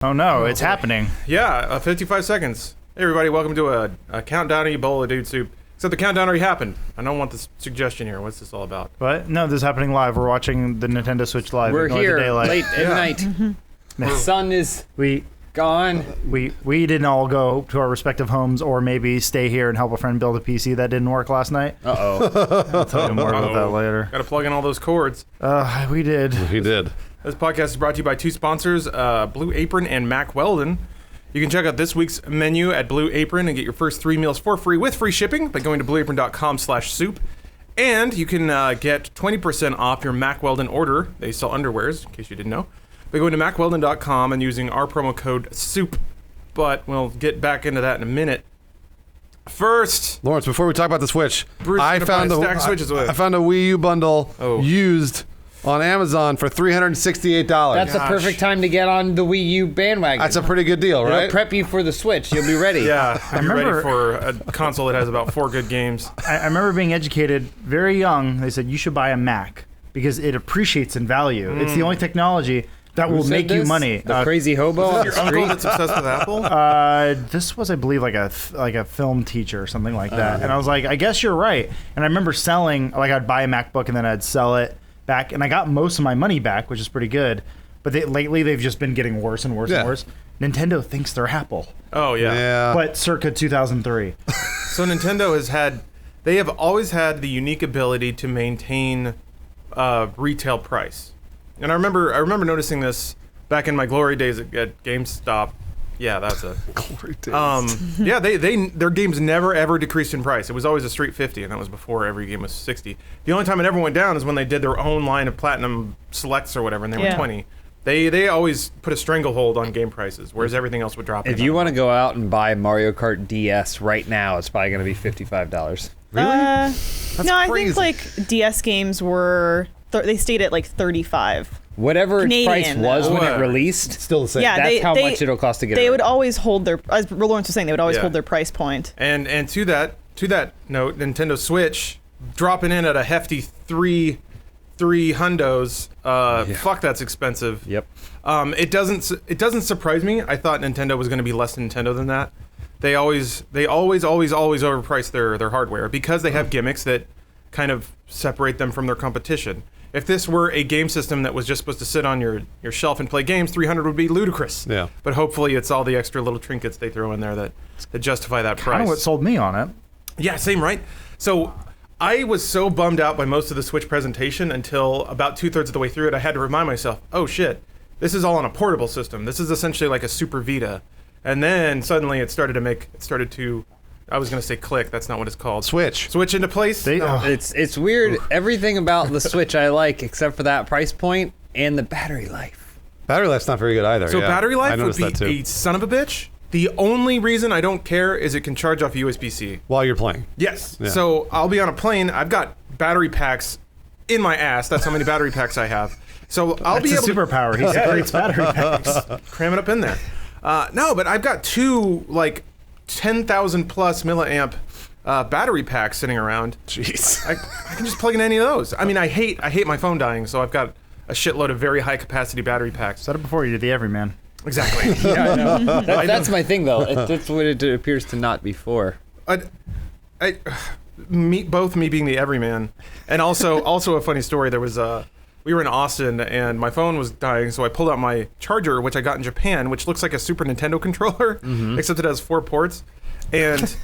Oh no, it's happening. Yeah, 55 seconds. Hey everybody, welcome to a countdown Ebola dude soup. Except the countdown already happened. I don't want this suggestion here. What's this all about? What? No, this is happening live. We're watching the Nintendo Switch live. We're Ignore here the daylight. late at night. The sun is gone. We didn't all go to our respective homes or maybe stay here and help a friend build a PC that didn't work last night. Uh-oh. I'll tell you more about that later. Gotta plug in all those cords. We did. He did. This podcast is brought to you by two sponsors, Blue Apron and Mac Weldon. You can check out this week's menu at Blue Apron and get your first 3 meals for free with free shipping by going to blueapron.com/soup. And you can get 20% off your Mac Weldon order. They sell underwears, in case you didn't know, by going to macweldon.com and using our promo code SOUP. But we'll get back into that in a minute. First, Lawrence, before we talk about the Switch, Bruce I found a Wii U bundle used on Amazon for $368. That's the perfect time to get on the Wii U bandwagon. That's a pretty good deal, right? It'll prep you for the Switch. You'll be ready. Yeah, I you're remember- ready for a console that has about 4 good games. I remember being educated very young. They said you should buy a Mac because it appreciates in value. It's the only technology that will Who said make you this? money. The crazy hobo on the Your uncle street. that's obsessed with Apple? This was, I believe, like a film teacher or something like that. And I was like, I guess you're right. And I remember selling, like I'd buy a MacBook and then I'd sell it back, and I got most of my money back, which is pretty good. But lately, they've just been getting worse and worse and worse. Nintendo thinks they're Apple, Oh, yeah. but circa 2003. So Nintendo they have always had the unique ability to maintain retail price. And I remember noticing this back in my glory days at GameStop. Yeah, that's it. Glory days. Yeah, their games never ever decreased in price. It was always a straight 50, and that was before every game was 60. The only time it ever went down is when they did their own line of Platinum Selects or whatever, and they were 20. They always put a stranglehold on game prices, whereas everything else would drop. If you want to go out and buy Mario Kart DS right now, it's probably going to be $55. Really? No, I crazy. think like DS games were they stayed at like 35. Whatever its price Canadian, was though. when it released, Still the same. Yeah, that's how much it'll cost to get it. They would always hold their, as Lawrence was saying, they would always Yeah. hold their price point. And to that note, Nintendo Switch dropping in at a hefty three hundos. Fuck, that's expensive. Yep. It doesn't surprise me. I thought Nintendo was going to be less Nintendo than that. They always overprice their hardware because they have gimmicks that kind of separate them from their competition. If this were a game system that was just supposed to sit on your shelf and play games, $300 would be ludicrous. Yeah. But hopefully it's all the extra little trinkets they throw in there that justify that price. Kind of what sold me on it. Yeah, same, right? So I was so bummed out by most of the Switch presentation until about 2/3 of the way through it, I had to remind myself, oh shit, this is all on a portable system. This is essentially like a Super Vita. And then suddenly it started to, I was going to say click, that's not what it's called. Switch into place? It's weird. Everything about the Switch I like, except for that price point and the battery life. Battery life's not very good either. So yeah. battery I life would noticed be that too. a son of a bitch. The only reason I don't care is it can charge off USB-C. While you're playing. Yes. Yeah. So I'll be on a plane. I've got battery packs in my ass. That's how many battery packs I have. So I'll be That's able a superpower. He secretes battery packs. to cram it up in there. No, but I've got two like 10,000 plus milliamp battery packs sitting around. Jeez. I can just plug in any of those. I mean, I hate my phone dying, so I've got a shitload of very high capacity battery packs. Said it before, you did the everyman. Exactly. Yeah, I know. That's my thing, though. That's what it appears to not be for. Me being the everyman, and also a funny story. There was we were in Austin and my phone was dying, so I pulled out my charger, which I got in Japan, which looks like a Super Nintendo controller, except it has 4 ports, and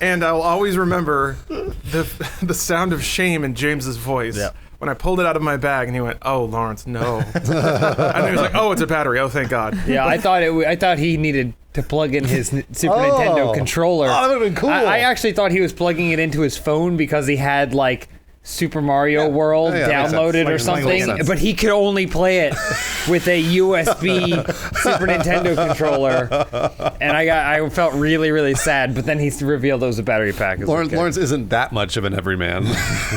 I'll always remember the sound of shame in James's voice. Yeah. When I pulled it out of my bag and he went, "Oh, Lawrence, no," and he was like, "Oh, it's a battery. Oh, thank God." Yeah, I thought he needed to plug in his Super Nintendo controller. Oh, that would've been cool. I actually thought he was plugging it into his phone because he had like Super Mario World Yeah, that makes downloaded sense. or Like, something, makes sense. but he could only play it with a USB Super Nintendo controller, and I felt really, really sad. But then he revealed those a battery pack. Lawrence isn't that much of an everyman.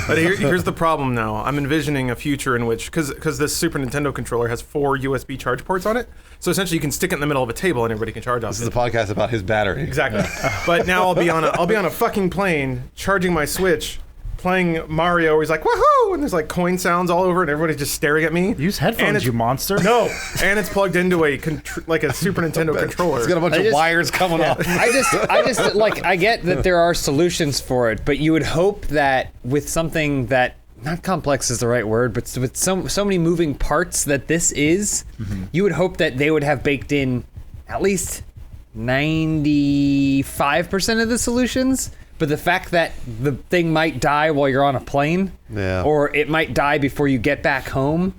But here's the problem now. I'm envisioning a future in which, because this Super Nintendo controller has 4 USB charge ports on it, so essentially you can stick it in the middle of a table and everybody can charge off This it. is a podcast about his battery. Exactly. But now I'll be on a fucking plane charging my Switch, playing Mario where he's like, woohoo! And there's like coin sounds all over and everybody's just staring at me. Use headphones, you monster. No, and it's plugged into a Super Nintendo controller. It's got a bunch of wires coming off. I just like, I get that there are solutions for it, but you would hope that with something that, not complex is the right word, but with so many moving parts that this is, you would hope that they would have baked in at least 95% of the solutions. But the fact that the thing might die while you're on a plane, or it might die before you get back home,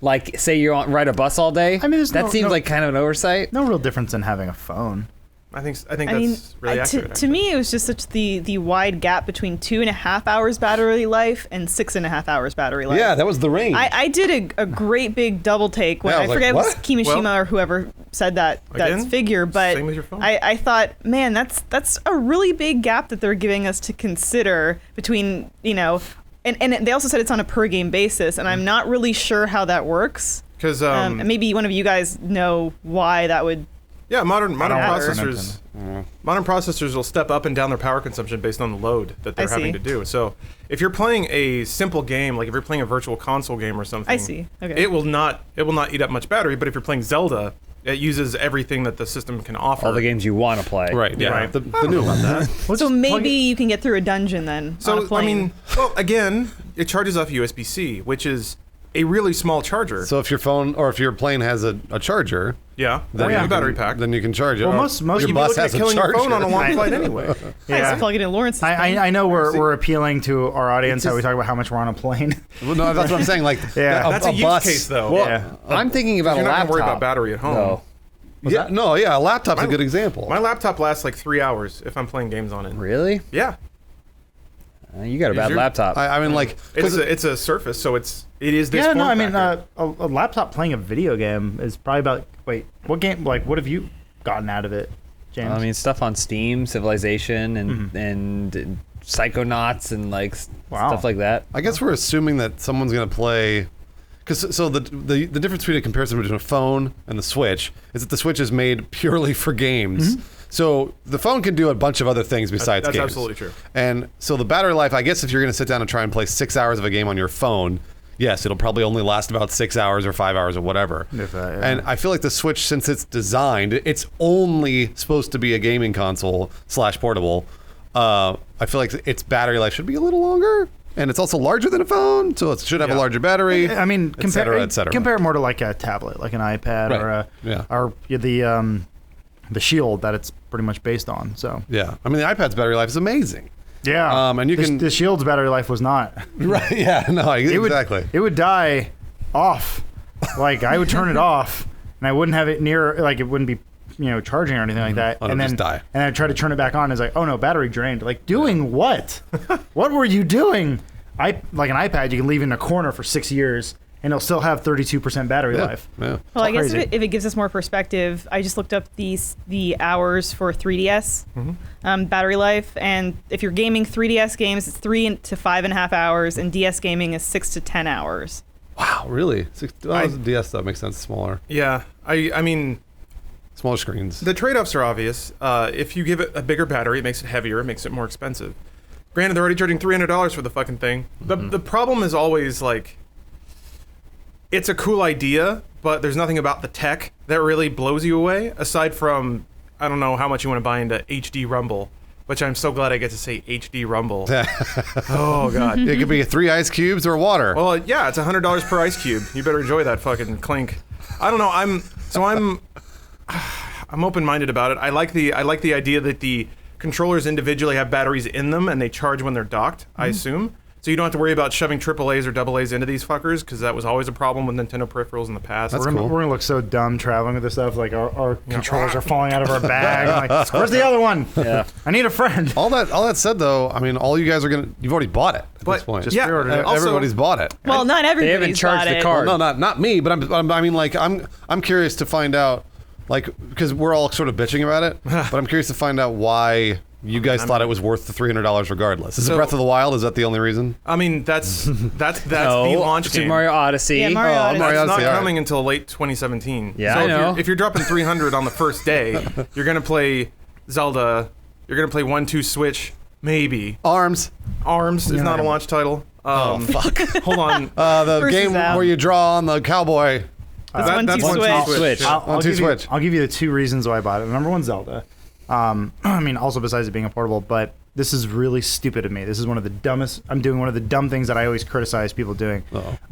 like say you ride a bus all day, I mean, that seems like kind of an oversight. No real difference in having a phone. I think that's really accurate. To me, it was just such the wide gap between 2.5 hours battery life and 6.5 hours battery life. Yeah, that was the range. I did a great big double take when I forget it was Kimishima or whoever said that figure, but same with your phone. I thought, man, that's a really big gap that they're giving us to consider between, and they also said it's on a per game basis, and I'm not really sure how that works. Because maybe one of you guys know why that would. Yeah, modern processors will step up and down their power consumption based on the load that they're having to do. So if you're playing a simple game, like if you're playing a virtual console game or something, I see. Okay. It will not eat up much battery. But if you're playing Zelda, it uses everything that the system can offer. All the games you want to play. Right. Yeah. Right. The new one. So maybe you can get through a dungeon then. So on a plane. again, it charges off USB-C, which is a really small charger. So if your phone or if your plane has a charger, then you a can- battery pack. then you can charge it. Well, Or most your You'd be bus looking at has a killing your charger. phone on a long flight anyway. I just plug it in Lawrence's phone. I know we're appealing to our audience how we talk about how much we're on a plane. Well, no, that's what I'm saying. Like, That's a use bus, case, though. Well, I'm thinking about You're a not laptop. going to worry about battery at home. though. A laptop's a good example. My laptop lasts like 3 hours if I'm playing games on it. Really? Yeah. You got a bad your- laptop. I mean, like, It's a Surface, so it is this Yeah, form no, I mean, factor. a laptop playing a video game is probably about. Wait, what game? Like, what have you gotten out of it, James? I mean, stuff on Steam, Civilization, and Psychonauts, and like stuff like that. I guess we're assuming that someone's going to play. Because the difference between a comparison between a phone and the Switch is that the Switch is made purely for games. So the phone can do a bunch of other things besides That's games. absolutely true. And so the battery life, I guess if you're going to sit down and try and play 6 hours of a game on your phone, yes, it'll probably only last about 6 hours or 5 hours or whatever. And I feel like the Switch, since it's designed, it's only supposed to be a gaming console / portable. I feel like its battery life should be a little longer. And it's also larger than a phone, so it should have a larger battery. I mean, et cetera, et cetera. compare it more to like a tablet, like an iPad, or the Shield that it's pretty much based on. So Yeah, I mean the iPad's battery life is amazing. yeah, And you can the Shield's battery life was not. right. Yeah, no, exactly. It would die off. Like I would turn it off, and I wouldn't have it near. Like it wouldn't be, charging or anything like that. Oh, it'll and then just die. And I'd try to turn it back on. It's like, oh no, battery drained. Like doing what? What were you doing? Like an iPad, you can leave in a corner for 6 years, and it'll still have 32% battery life. Yeah. Well, I guess crazy. if it gives us more perspective, I just looked up the hours for 3DS battery life, and if you're gaming 3DS games, it's 3 to 5.5 hours, and DS gaming is 6 to 10 hours. Wow, really? DS though makes sense. Smaller Yeah, I mean, smaller screens. the trade-offs are obvious. If you give it a bigger battery, it makes it heavier, it makes it more expensive. Granted, they're already charging $300 for the fucking thing. The problem is always like, it's a cool idea, but there's nothing about the tech that really blows you away, aside from, I don't know how much you want to buy into HD Rumble, which I'm so glad I get to say HD Rumble. Oh, God. It could be 3 ice cubes or water. Well, yeah, it's $100 per ice cube. You better enjoy that fucking clink. I don't know. I'm open-minded about it. I like the idea that the controllers individually have batteries in them and they charge when they're docked, I assume. So you don't have to worry about shoving AAAs or AA's into these fuckers, because that was always a problem with Nintendo peripherals in the past. We're gonna look so dumb traveling with this stuff. Like our controllers are falling out of our bag. Like, where's the other one? Yeah. I need a friend. All that said, though, I mean, all you guys you've already bought it at this point. just pre-ordered it. Also, Everybody's bought it. Well, not everybody's haven't charged got the it. card. Well, no, not me, but I mean, like, I'm curious to find out, like, because we're all sort of bitching about it, but I'm curious to find out why you guys thought it was worth the $300 regardless. Is it Breath of the Wild? Is that the only reason? I mean, that's the launch Super game. Mario Odyssey. Yeah, Mario Odyssey. Mario It's Odyssey, not all right. coming until late 2017. Yeah, so I know. if you're dropping 300 on the first day, you're gonna play Zelda. You're gonna play 1-2 Switch, Maybe. Arms. Arms is not a right. launch title. Fuck. Hold on. The Versus game out. where you draw on the cowboy. That's one, two, switch. Switch. I'll give you the 2 reasons why I bought it. Number one, Zelda. I mean, also besides it being a portable, but this is really stupid of me. This is one of the dumbest. I'm doing one of the dumb things that I always criticize people doing.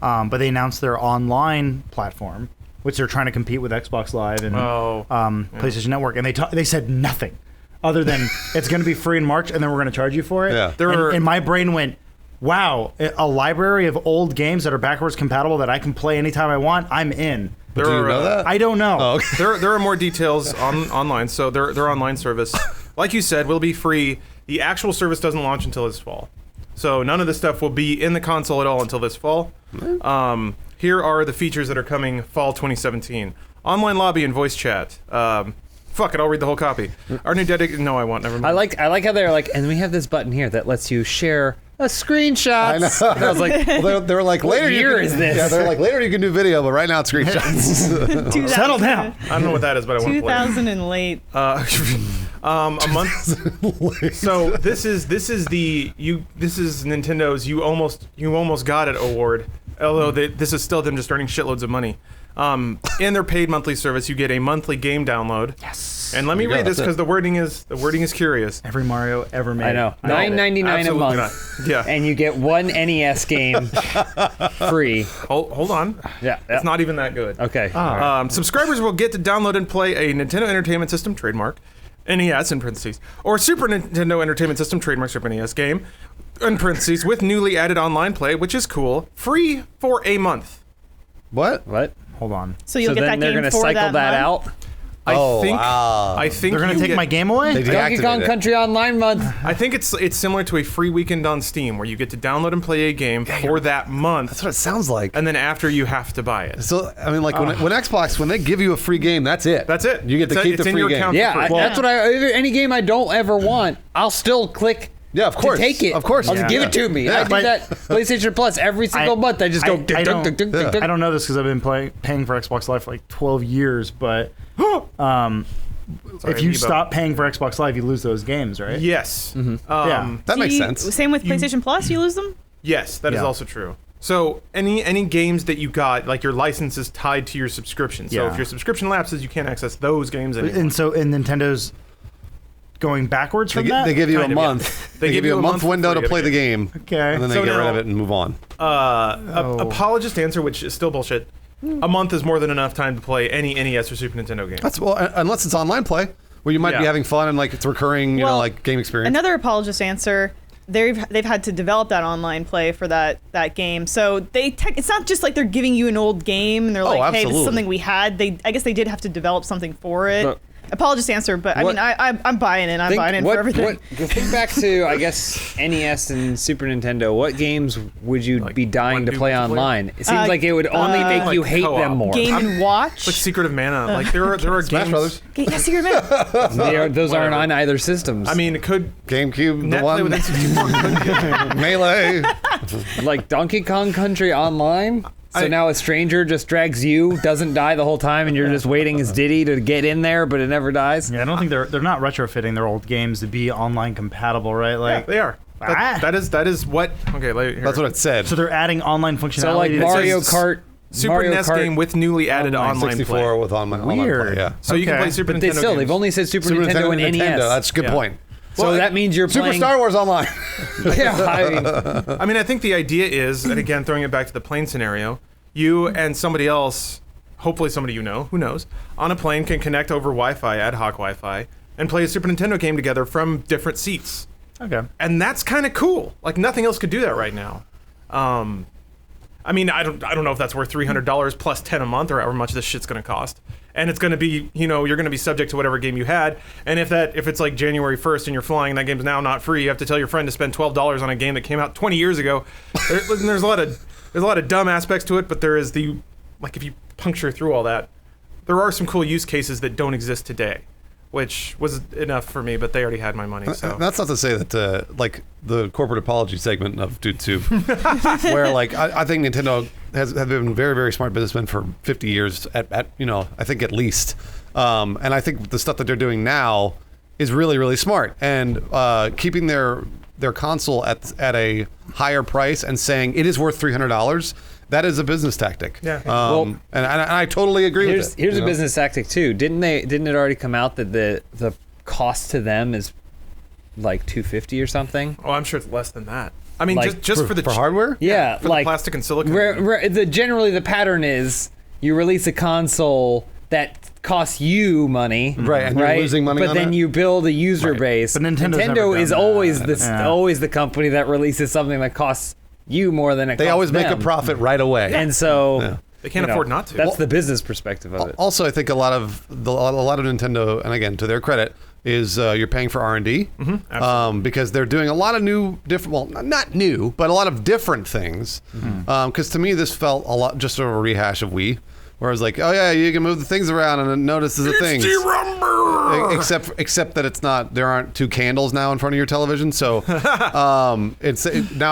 But they announced their online platform, which they're trying to compete with Xbox Live and PlayStation Network, and they said nothing other than it's going to be free in March, and then we're going to charge you for it. Yeah. And my brain went, wow, a library of old games that are backwards compatible that I can play anytime I want. I'm in. Do you know that? I don't know. Oh, okay. There are more details online. So their online service, like you said, will be free. The actual service doesn't launch until this fall. So none of this stuff will be in the console at all until this fall. Here are the features that are coming fall 2017. Online lobby and voice chat. Fuck it, I'll read the whole copy. Our new dedicated... No, I won't. Never mind. I like how they're like, and we have this button here that lets you share a screenshot. I know. And I was like, Well, they were like, later year you can, is this? Yeah, they're like, later you can do video, but right now it's screenshots. Settle down. I don't know what that is, but I want to play it. 2000 and late. A month. So this is Nintendo's you almost got it award. Although this is still them just earning shitloads of money. In their paid monthly service, you get a monthly game download. Yes. And let me read this because the wording is curious. Every Mario ever made. I know, $9.99 a Absolutely month, not. Yeah. and you get one NES game free. Hold on. Yeah, It's not even that good. okay. Subscribers will get to download and play a Nintendo Entertainment System trademark, NES in parentheses, or Super Nintendo Entertainment System trademark Super NES game, in parentheses, with newly added online play, which is cool, free for a month. What? What? Hold on. So you'll So get then that they're game gonna for cycle that month? out. I think They're gonna you take get- my game away. They Donkey Kong deactivated it. Country Online month. I think it's similar to a free weekend on Steam where you get to download and play a game for that month, That's what it sounds like. and then after you have to buy it. So, I mean, like when Xbox, when they give you a free game, that's it. That's it. You get to It's keep the in free your game. account. Yeah, for free. that's what any game I don't ever want, I'll still click. Yeah, of course. To take it. Of course. I'll just give it to me. Yeah. I do But- that PlayStation Plus every single month. I just go. I don't- dunk. I don't know this because I've been paying for Xbox Live for like 12 years, but if you Amiibo. stop paying for Xbox Live, you lose those games, right? Yes. Yeah. That Do makes you- sense. Same with PlayStation Plus, you lose them? Yes, that is Yeah. also true. So any games that you got, like your license is tied to your subscription. So Yeah. if your subscription lapses, you can't access those games anymore. And Nintendo's going backwards from that. They give you a Kind of, yeah. month. They give you a month for window free to of play a the game. game. Okay. And then they So get rid now- of it and move on. Apologist answer, which is still bullshit. A month is more than enough time to play any NES or Super Nintendo game. That's well, unless it's online play, where you might be Yeah. having fun and like it's recurring, you know, Well, like game experience. Another apologist answer. They've had to develop that online play for that game. So it's not just like they're giving you an old game and they're like, hey, this absolutely. is something we had. I guess they did have to develop something for it. But- Apologist answer, but What- I mean I'm buying in. I'm buying in for everything. Think back to, I guess, NES and Super Nintendo. What games would you Like be dying one to new play multiplayer? online? It seems like it would only make like you hate co-op. them more. Game and watch. It's like Secret of Mana. Like there are Smash games. Brothers, Yeah, Secret Man. Those aren't Whatever. on either systems. I mean, it could GameCube, the net play one with N64. Melee. like Donkey Kong Country Online. So I- now a stranger just drags you, doesn't die the whole time, and you're just waiting as Diddy to get in there, but it never dies. Yeah, I don't think they're not retrofitting their old games to be online compatible, right? Yeah, Like, they are. That is what. Okay, here. That's what it said. so they're adding online functionality. So like that Mario says- Kart, Super Mario NES Kart, game with newly added online 64 play. with online play, Weird. yeah. So you can Okay. play Super but Nintendo they've games. only said Super Super Nintendo and Nintendo. NES. That's a good Yeah. point. So that means you're Super playing. Star Wars Online. Yeah, I mean, I mean, I think the idea is, and again, throwing it back to the plane scenario, you and somebody else, hopefully somebody you know, who knows, on a plane can connect over Wi-Fi, ad hoc Wi-Fi, and play a Super Nintendo game together from different seats. Okay. And that's kind of cool. Like nothing else could do that right now. I mean, I don't know if that's worth $300 plus 10 a month or however much this shit's going to cost. And it's going to be, you're going to be subject to whatever game you had. And if it's like January 1st and you're flying and that game's now not free, you have to tell your friend to spend $12 on a game that came out 20 years ago. There's a lot of dumb aspects to it, but there is if you puncture through all that, there are some cool use cases that don't exist today, which was enough for me, but they already had my money. So That's not to say that, like, the corporate apology segment of Dude Soup, where, like, I think Nintendo have been very, very smart businessmen for 50 years, at I think at least. And I think the stuff that they're doing now is really, really smart. And keeping their console at a higher price and saying it is worth $300, that is a business tactic. Yeah. And I totally agree with it. Here's a business tactic too. Didn't it already come out that the cost to them is like $250 or something? Oh, I'm sure it's less than that. I mean, Like, just for the hardware? Yeah, for like the plastic and silicone. generally the pattern is you release a console that costs you money, Right, and you're losing money but on then it? you build a user base. But Nintendo's never Nintendo done is that. always the company that releases something that costs you more than it costs They always make a them. profit right away. And so They can't afford not to. That's the business perspective of it. Also, I think a lot of Nintendo, and again, to their credit, is you're paying for R&D because they're doing a lot of not new, but a lot of different things. Because to me, this felt a lot just a rehash of Wii, where I was like, oh yeah, you can move the things around and notice the things. Except that it's not. There aren't two candles now in front of your television, so now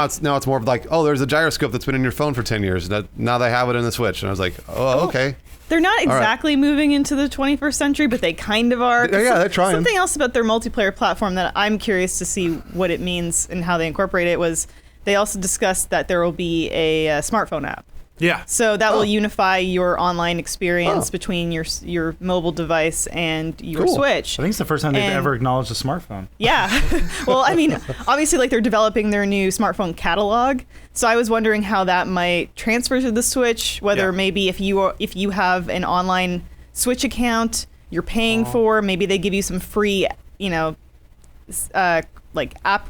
it's more of like, oh, there's a gyroscope that's been in your phone for 10 years. Now they have it in the Switch, and I was like, oh, okay. They're not exactly moving into the 21st century, but they kind of are. Yeah, they're trying. Something else about their multiplayer platform that I'm curious to see what it means and how they incorporate it was they also discussed that there will be a smartphone app. Yeah. So that will unify your online experience between your mobile device and your Switch. I think it's the first time they've ever acknowledged a smartphone. Yeah. Well, I mean, obviously, like they're developing their new smartphone catalog. So I was wondering how that might transfer to the Switch. Whether maybe if you have an online Switch account, you're paying for. Maybe they give you some free, like app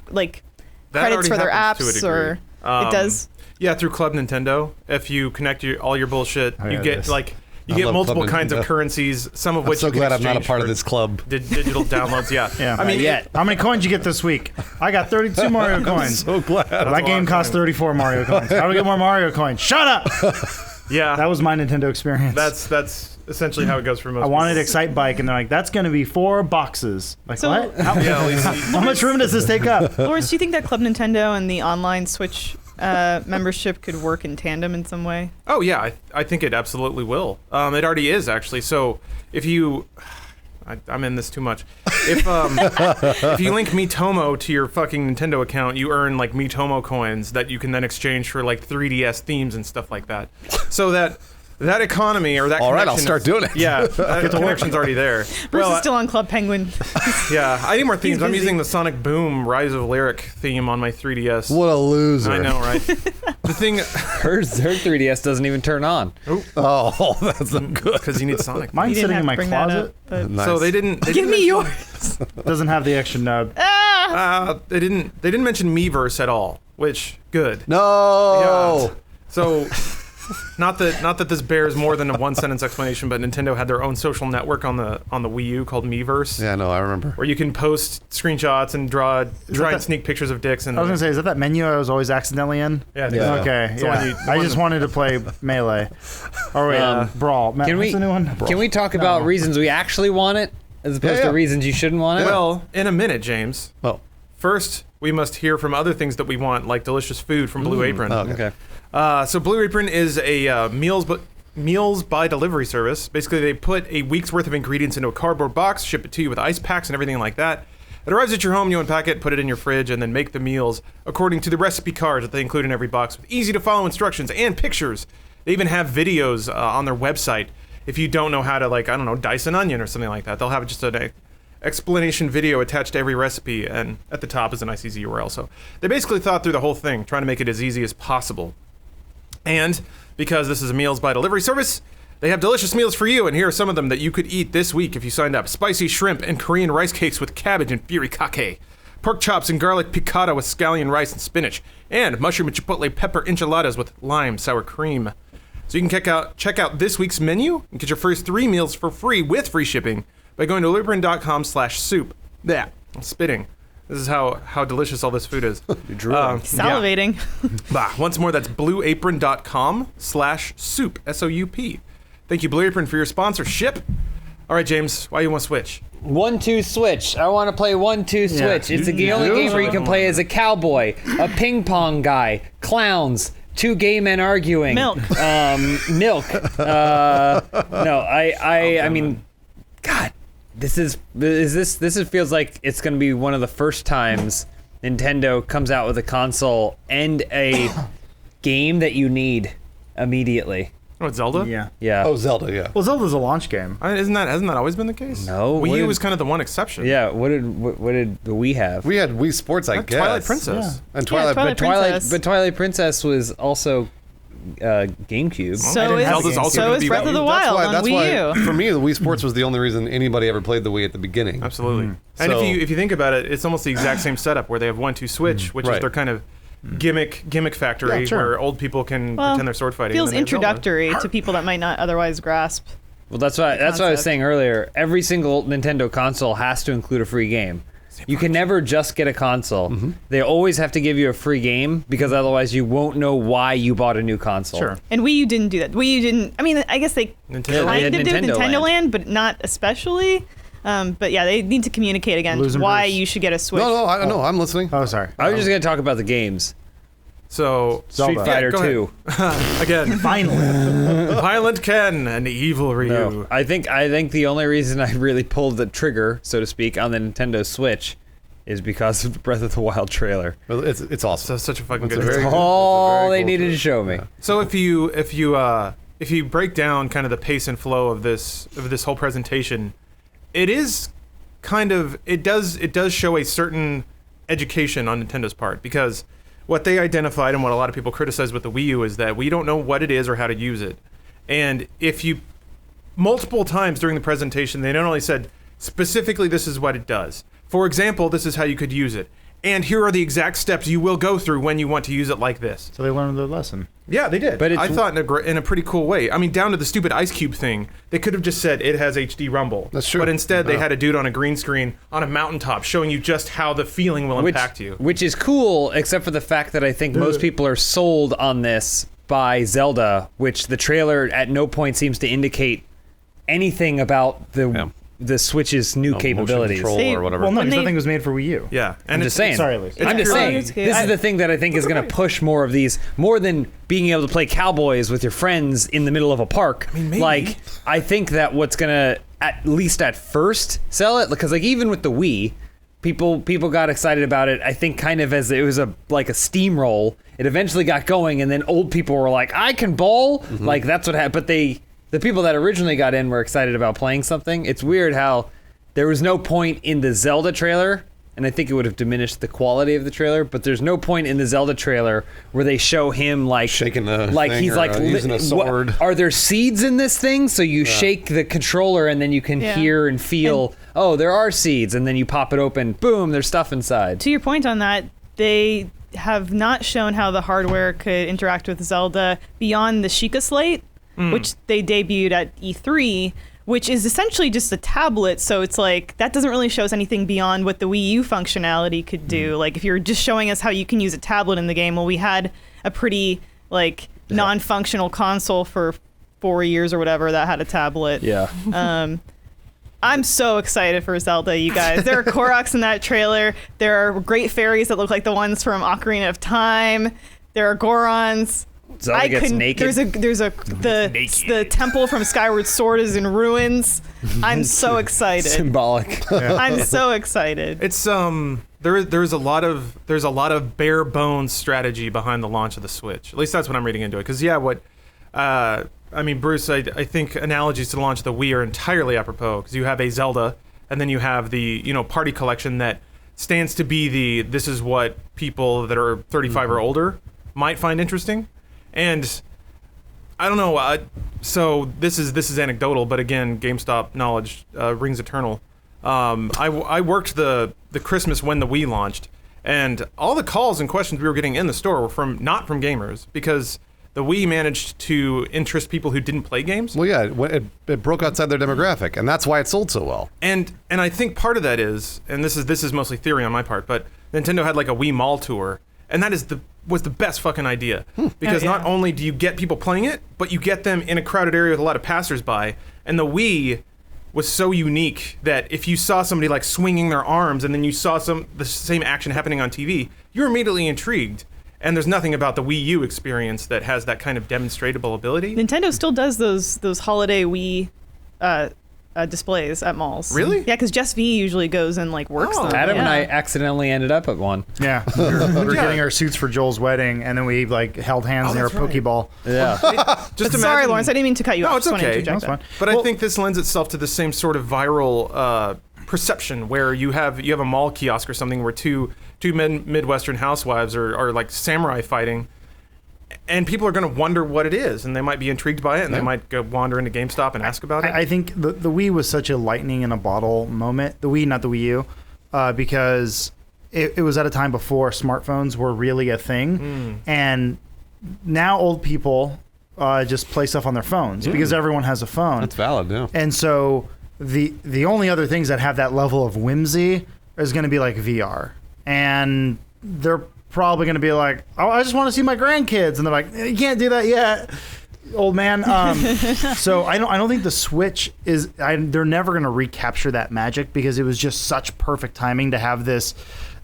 credits for their apps, or it does. Yeah, through Club Nintendo. If you connect all your bullshit, you get multiple Club kinds of Nintendo. currencies. Some of I'm which so you can glad I'm not a exchange part of for this club. Digital downloads. Yeah. I mean, how many coins you get this week? I got 32 Mario coins. So glad. That game cost 34 Mario coins. How do I get more Mario coins? Shut up! Yeah. That was my Nintendo experience. That's essentially how it goes for most. I wanted people. Excite Bike, and they're like, "That's going to be 4 boxes." Like, So- what? How, Yeah, at least how much room does this take up? Lawrence, do you think that Club Nintendo and the online Switch membership could work in tandem in some way? Oh yeah, I think it absolutely will. It already is actually. So if you, I'm in this too much. If you link Miitomo to your fucking Nintendo account, you earn like Miitomo coins that you can then exchange for like 3DS themes and stuff like that. So that economy or that All right, connection I'll start doing it. Yeah, that connection's already there. Bruce is still on Club Penguin. Yeah, I need more themes. I'm busy. using the Sonic Boom Rise of Lyric theme on my 3DS. What a loser. I know, right? The thing, Her 3DS doesn't even turn on. Oh, that's not good. because you need Sonic. Mine's You didn't sitting have in to my bring that closet. up, but- Nice. So they didn't. Give me yours. Doesn't have the extra nub. They didn't mention Miiverse at all, which good. No. Yeah. So, not that this bears more than a one sentence explanation, but Nintendo had their own social network on the Wii U called Miiverse, Yeah, no, I remember. where you can post screenshots and try and sneak pictures of dicks. And I was gonna say, is that menu I was always accidentally in? yeah, I think Yeah. so. Okay, It's the one yeah. you- I just wanted to play Melee. Or wait, Brawl. Matt, Can what's we the new one? can we talk about reasons we actually want it as opposed Yeah. to reasons you shouldn't want it? Well, in a minute, James. Oh. First, we must hear from other things that we want, like delicious food from Blue Apron. Okay. Okay. So Blue Apron is a meals by delivery service. Basically, they put a week's worth of ingredients into a cardboard box, ship it to you with ice packs and everything like that. It arrives at your home, you unpack it, put it in your fridge, and then make the meals according to the recipe cards that they include in every box with easy to follow instructions and pictures. They even have videos on their website. If you don't know how to, like, I don't know, dice an onion or something like that, they'll have just an explanation video attached to every recipe, and at the top is a nice easy URL. So they basically thought through the whole thing, trying to make it as easy as possible. And because this is a meals by delivery service, they have delicious meals for you, and here are some of them that you could eat this week if you signed up. Spicy shrimp and Korean rice cakes with cabbage and furikake. Pork chops and garlic piccata with scallion rice and spinach. And mushroom and chipotle pepper enchiladas with lime sour cream. So you can check out this week's menu and get your first 3 meals for free with free shipping by going to blueapron.com/soup. Yeah, I'm spitting. This is how delicious all this food is. Salivating. Bah, once more, that's blueapron.com/soup, S-O-U-P. Thank you, Blue Apron, for your sponsorship. All right, James, why you want to switch? 1-2 switch. I want to play 1-2 switch. It's the only game where you can play as a cowboy, a ping pong guy, clowns, 2 gay men arguing. Milk. Milk. No, I mean, God, This feels like it's going to be one of the first times Nintendo comes out with a console and a game that you need immediately. Oh, it's Zelda? Yeah. Yeah. Oh, Zelda, yeah. Well, Zelda's a launch game. Hasn't that always been the case? No, Wii what U did- was kind of the one exception. Yeah. What did the Wii have? We had Wii Sports, I guess. Twilight Princess. And Twilight, Twilight Princess. But Twilight Princess was also GameCube. So have Zelda's a also so gonna is be Breath of the Wii. Wild on Wii U. For me, the Wii Sports was the only reason anybody ever played the Wii at the beginning. Absolutely. And So- if you think about it, it's almost the exact same setup where they have 1-2 switch, which is Right. their kind of gimmick factory Yeah, sure. where old people can Well, pretend they're sword fighting. Feels and then they have Zelda. introductory to people that might not otherwise grasp. Well, that's what I was concept. saying earlier. Every single Nintendo console has to include a free game. You can never just get a console. They always have to give you a free game because otherwise you won't know why you bought a new console. Sure. And Wii U didn't do that. Wii U didn't. I mean, I guess they Nintendo. They had kind of did with Nintendo Nintendo Land. Land, but not especially. But yeah, they need to communicate again Losing why Bruce. you should get a Switch. No, I don't know. I'm listening. Oh, sorry. I was just going to talk about the games. So Street Zelda. Fighter go 2. again, Finally. Violent Ken and evil Ryu. No, I think the only reason I really pulled the trigger, so to speak, on the Nintendo Switch is because of the Breath of the Wild trailer. Well, it's awesome. So such a fucking It's good. a very game. good- All they cool needed trailer. to show me. So if you break down kind of the pace and flow of this whole presentation, it does show a certain education on Nintendo's part, because what they identified and what a lot of people criticize with the Wii U is that we don't know what it is or how to use it. And if you multiple times during the presentation, they not only said specifically this is what it does. For example, this is how you could use it. And here are the exact steps you will go through when you want to use it like this. So they learned their lesson. Yeah, they did. But it's- I thought in a pretty cool way. I mean, down to the stupid Ice Cube thing. They could have just said it has HD rumble. That's true. But instead, they Yeah. had a dude on a green screen on a mountaintop showing you just how the feeling will impact you. Which is cool, except for the fact that I think most people are sold on this by Zelda, which the trailer at no point seems to indicate anything about the Switch's new Motion capabilities. control They- or whatever. Well, no, When because they- nothing was made for Wii U. Yeah, I'm just saying. Sorry, Lucy. I'm just purely- saying. it's good. This is the thing that I think is going to push more of these, more than being able to play cowboys with your friends in the middle of a park. mean, maybe. Like, I think that what's going to, at least at first, sell it, because like even with the Wii, people got excited about it. I think kind of as it was like a steamroll. It eventually got going, and then old people were like, "I can bowl." Like that's what happened. But the people that originally got in were excited about playing something. It's weird how there was no point in the Zelda trailer, and I think it would have diminished the quality of the trailer, but there's no point in the Zelda trailer where they show him like Shaking the like thing he's or, like using a what- sword. are there seeds in this thing? So you shake the controller and then you can Yeah. hear and feel, oh, there are seeds, and then you pop it open, boom, there's stuff inside. To your point on that, they have not shown how the hardware could interact with Zelda beyond the Sheikah Slate, which they debuted at E3, which is essentially just a tablet. So it's like that doesn't really show us anything beyond what the Wii U functionality could do. Like if you're just showing us how you can use a tablet in the game, well, we had a pretty like non-functional console for 4 years or whatever that had a tablet. Yeah. I'm so excited for Zelda, you guys. There are Koroks in that trailer. There are great fairies that look like the ones from Ocarina of Time. There are Gorons. Zelda gets naked. There's the temple from Skyward Sword is in ruins. I'm so excited. Symbolic. I'm so excited. It's there's a lot of bare bones strategy behind the launch of the Switch. At least that's what I'm reading into it. Because I mean, Bruce, I think analogies to the launch of the Wii are entirely apropos, because you have a Zelda, and then you have the party collection that stands to be this is what people that are 35 or older might find interesting, and I don't know. So this is anecdotal, but again, GameStop knowledge rings eternal. I worked the Christmas when the Wii launched, and all the calls and questions we were getting in the store were not from gamers, because the Wii managed to interest people who didn't play games. Well, yeah, it broke outside their demographic, and that's why it sold so well. And I think part of that is, and this is mostly theory on my part, but Nintendo had like a Wii Mall tour, and that was the best fucking idea. Because Oh, yeah. not only do you get people playing it, but you get them in a crowded area with a lot of passersby. And the Wii was so unique that if you saw somebody like swinging their arms and then you saw the same action happening on TV, you're immediately intrigued. And there's nothing about the Wii U experience that has that kind of demonstratable ability. Nintendo still does those holiday Wii displays at malls. Really? Yeah, because Just V usually goes and like works them. Adam and I Yeah. accidentally ended up at one. Yeah, we were Yeah. getting our suits for Joel's wedding, and then we like held hands near a that's right. Pokeball. Yeah. Just Sorry, imagine- Lawrence, I didn't mean to cut you No, off. it's Just wanted to okay. interject That's that. fine. But I think this lends itself to the same sort of viral perception where you have a mall kiosk or something where two Midwestern housewives are like samurai fighting, and people are going to wonder what it is, and they might be intrigued by it, and they might go wander into GameStop and ask about it. I think the Wii was such a lightning in a bottle moment. The Wii, not the Wii U, because it was at a time before smartphones were really a thing, and now old people just play stuff on their phones because everyone has a phone. That's valid, yeah. And so the only other things that have that level of whimsy is going to be like VR, and they're probably going to be like, oh, I just want to see my grandkids, and they're like, you can't do that yet, old man. So I don't think the Switch is. They're never going to recapture that magic because it was just such perfect timing to have this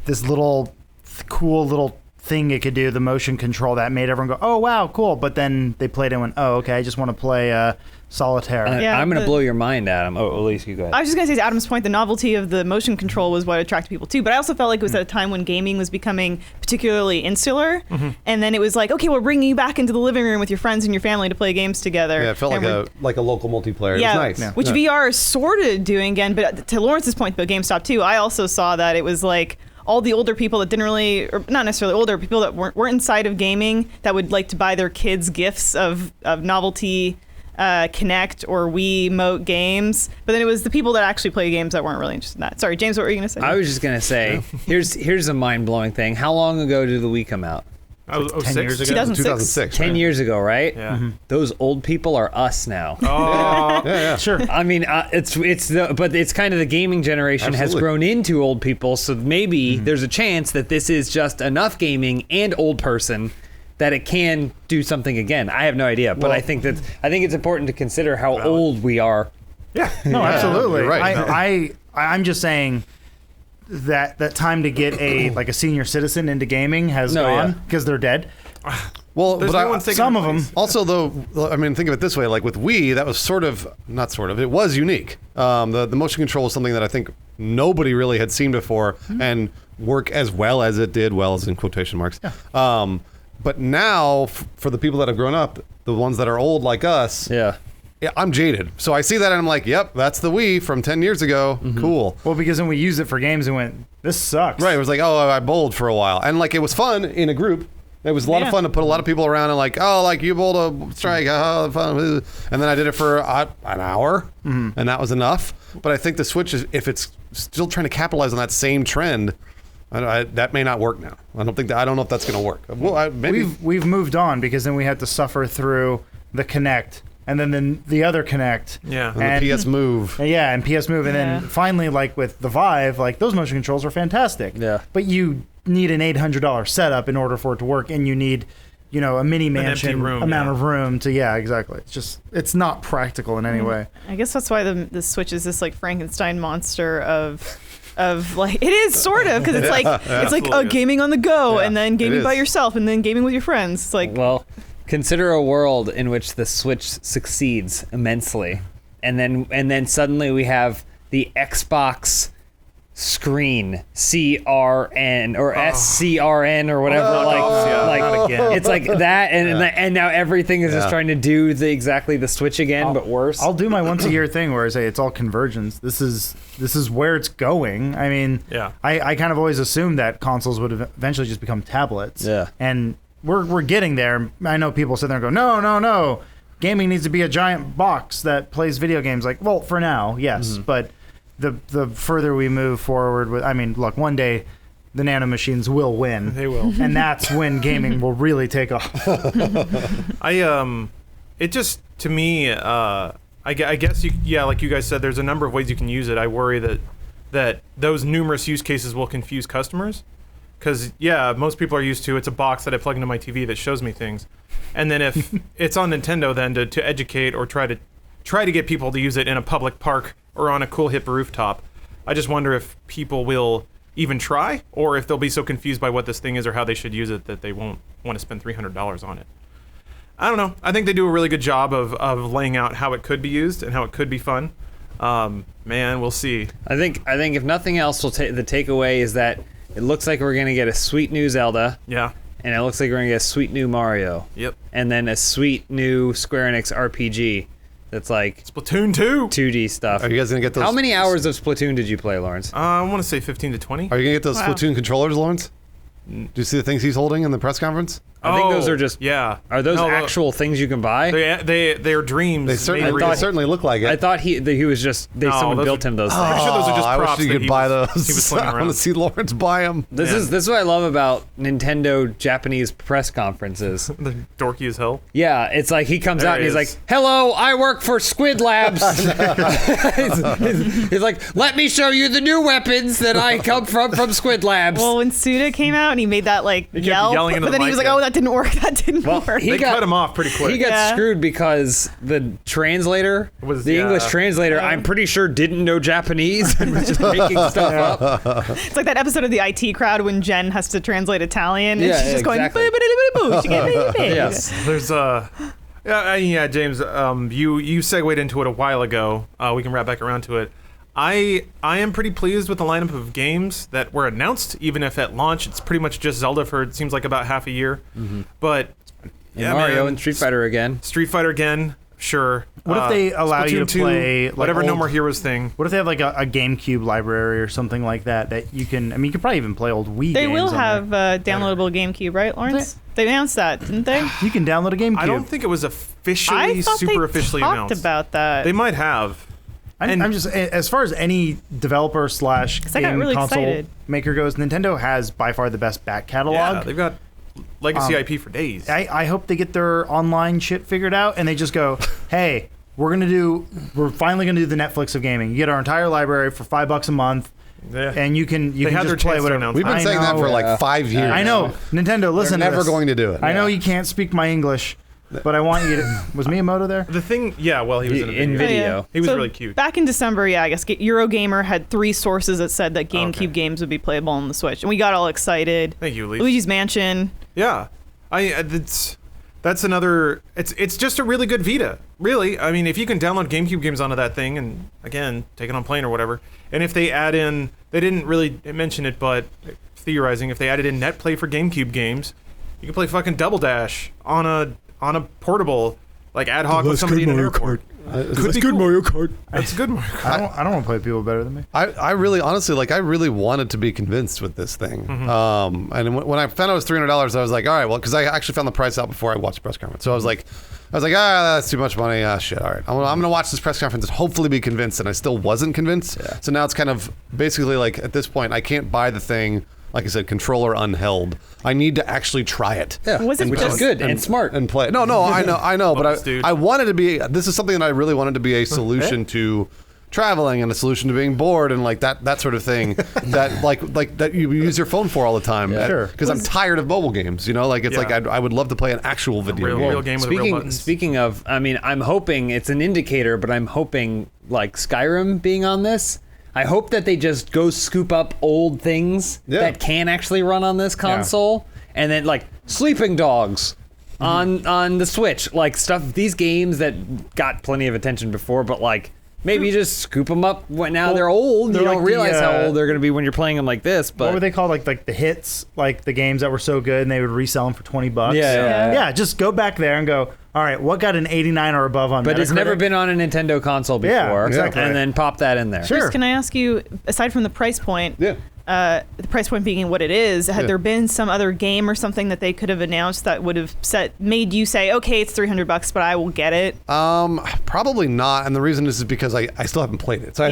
little cool little thing it could do, the motion control that made everyone go, oh wow, cool. But then they played it and went, oh okay, I just want to play Solitaire. Yeah, I'm going to the- blow your mind, Adam. Oh, Elise, you go ahead. I was just going to say, to Adam's point, the novelty of the motion control was what attracted people too. But I also felt like it was at a time when gaming was becoming particularly insular. And then it was like, okay, we're bringing you back into the living room with your friends and your family to play games together. Yeah, it felt And we're- like a local multiplayer. Yeah, It was nice. which VR is sort of doing again. But to Lawrence's point about GameStop too, I also saw that it was like all the older people that didn't really, or not necessarily older, people that weren't inside of gaming that would like to buy their kids gifts of novelty Kinect or Wii Mote games, but then it was the people that actually play games that weren't really interested in that. Sorry, James, what were you going to say? I was just going to say, here's a mind-blowing thing. How long ago did the Wii come out? 10 years ago. 2006. 2006. 10 right? years ago, right? Yeah. Those old people are us now. Oh, Yeah. Sure. I mean, but it's kind of the gaming generation has Absolutely. grown into old people, so maybe there's a chance that this is just enough gaming and old person that it can do something again. I have no idea, but I think it's important to consider how old we are. No, absolutely. you're right. I'm just saying that time to get a senior citizen into gaming has No, gone yeah. because they're dead. Well, there's but no one taking some their of them. place. Also, though, I mean, think of it this way: like with Wii, that was it was unique. The motion control was something that I think nobody really had seen before, and work as well as it did, well as in quotation marks. But now, for the people that have grown up, the ones that are old like us, Yeah. I'm jaded. So I see that and I'm like, yep, that's the Wii from 10 years ago. Cool. Well, because then we used it for games and went, this sucks. Right. It was like, oh, I bowled for a while. And like, it was fun in a group. It was a lot of fun to put a lot of people around and like, oh, like you bowled a strike. Oh, fun. And then I did it for an hour and that was enough. But I think the Switch is, if it's still trying to capitalize on that same trend, that may not work now. I don't know if that's going to work. Well, maybe. We've moved on because then we had to suffer through the Kinect and then the other Kinect. Yeah. And the PS Move. Yeah, and PS Move, and Yeah. then finally, like with the Vive, like those motion controls are fantastic. Yeah. But you need an $800 setup in order for it to work, and you need, a mini empty mansion room, amount yeah. of room to. Yeah, exactly. It's not practical in any way. I guess that's why the Switch is this like Frankenstein monster of like it is sort of because it's like Absolutely. gaming on the go Yeah, and then gaming it by is. yourself and then gaming with your friends. It's like Well, consider a world in which the Switch succeeds immensely, and then suddenly we have the Xbox screen CRN or SCRN or whatever. not again. It's like that, and now everything is just Yeah. trying to do exactly the Switch again, but worse. I'll do my once a year thing where I say it's all convergence. This is where it's going. I mean, Yeah. I kind of always assumed that consoles would eventually just become tablets. Yeah. And we're getting there. I know people sit there and go, no. Gaming needs to be a giant box that plays video games. Like, well, for now, yes, but the further we move forward with, I mean, look, one day the nano machines will win. They will. And that's when gaming will really take off. It just, to me, I guess like you guys said, there's a number of ways you can use it. I worry that those numerous use cases will confuse customers. Because, most people are used to, it's a box that I plug into my TV that shows me things. And then if it's on Nintendo, then to educate or try to get people to use it in a public park or on a cool hip rooftop, I just wonder if people will even try, or if they'll be so confused by what this thing is or how they should use it that they won't want to spend $300 on it. I don't know. I think they do a really good job of laying out how it could be used and how it could be fun. Man, we'll see. I think if nothing else, the takeaway is that it looks like we're gonna get a sweet new Zelda. Yeah. And it looks like we're gonna get a sweet new Mario. Yep. And then a sweet new Square Enix RPG that's like Splatoon 2. 2D stuff. Are you guys gonna get those? How many hours of Splatoon did you play, Lawrence? I want to say 15 to 20. Are you gonna get those Wow. Splatoon controllers, Lawrence? Do you see the things he's holding in the press conference? I think those are just. Yeah. Are those No, actual things you can buy? They're dreams. They made certainly, real. they certainly look like it. I thought he was just. Someone those built are- him those things. I'm sure those are just I props wish you that could he buy was- those. he was slinging I want around. to see Lawrence buy them. This is what I love about Nintendo Japanese press conferences. The dorky as hell. Yeah, it's like he comes There out and he he's like, is. "Hello, I work for Squid Labs." he's like, "Let me show you the new weapons that I come from Squid Labs." Well, when Suda came out and he made that like kept yell, yelling into but the then he was mic, like, yeah. "Oh, that didn't work. That didn't work." he They got cut him off pretty quick. He got Yeah. screwed because the translator, Was- the yeah. English translator, I'm pretty sure didn't know Japanese and was just making stuff up. It's like that episode of the IT Crowd when Jen has to translate Italian and Yeah, she's just exactly. going. Yes. There's yeah, James. You segued into it a while ago. We can wrap back around to it. I am pretty pleased with the lineup of games that were announced, even if at launch it's pretty much just Zelda for it seems like about half a year. But yeah, Mario man, and Street Fighter again. Street Fighter again, sure. What if they allow you Splatoon to 2, play, like, whatever No old- More Heroes thing? What if they have like a GameCube library or something like that you can? I mean, you could probably even play old Wii They games. will on have downloadable GameCube, right, Lawrence? They announced that, didn't they? there. You can download a GameCube. I don't think it was officially I thought super they officially talked announced. about that. They might have. I'm just as far as any developer / I got game really console excited. maker goes, Nintendo has by far the best back catalog. Yeah, they've got legacy IP for days. I hope they get their online shit figured out and they just go, hey, we're finally gonna do the Netflix of gaming. You get our entire library for $5 a month, Yeah. and you can They had just their play chance to whatever. announce We've been I saying that know. for like 5 years. I know. Nintendo, listen They're to never this. going to do it. I know you can't speak my English, but I want you to. Was Miyamoto there? The thing, yeah, well, he was in a In video. video. He was So really cute. Back in December, yeah, I guess Eurogamer had 3 sources that said that GameCube Okay. games would be playable on the Switch, and we got all excited. Thank you, Lee. Luigi's Mansion. Yeah, that's another. It's just a really good Vita. Really, I mean, if you can download GameCube games onto that thing and again take it on plane or whatever, and if they add in, they didn't really mention it, but theorizing if they added in NetPlay for GameCube games, you can play fucking Double Dash on a portable, like ad hoc with somebody in an airport. Could be cool. Kart. That's good Mario Kart. I don't want to play people better than me. I really, honestly, I really wanted to be convinced with this thing. And when I found out it was $300, I was like, all right, well, because I actually found the price out before I watched the press conference. So I was like, that's too much money. Shit, all right. I'm going to watch this press conference and hopefully be convinced. And I still wasn't convinced. Yeah. So now it's kind of basically like at this point, I can't buy the thing. Like I said, controller unheld. I need to actually try it. Yeah, Was it which just- is good and smart. And play. No, I know, but Fuck, dude. I wanted to be. This is something that I really wanted to be a solution to traveling and a solution to being bored and like that sort of thing that like that you use your phone for all the time. Yeah. Sure. Because I'm tired of mobile games. You know, like it's Yeah. like I would love to play an actual video game. Real game with real buttons. Speaking of, I mean, I'm hoping it's an indicator, but I'm hoping like Skyrim being on this. I hope that they just go scoop up old things Yeah. that can actually run on this console, and then like Sleeping Dogs on the Switch, like stuff. These games that got plenty of attention before, but like maybe you just scoop them up when now they're old. they're You don't like the, realize how old they're going to be when you're playing them like this. But What were they called? Like the hits, like the games that were so good and they would resell them for $20. Yeah. Just go back there and go. All right, what got an 89 or above on? But it's never Metacritic? been on a Nintendo console before. Yeah, exactly. And then pop that in there. Sure. Can I ask you, aside from the price point, Yeah. the price point being what it is, had Yeah. there been some other game or something that they could have announced that would have made you say, okay, it's $300, but I will get it? Probably not, and the reason is because I still haven't played it. So I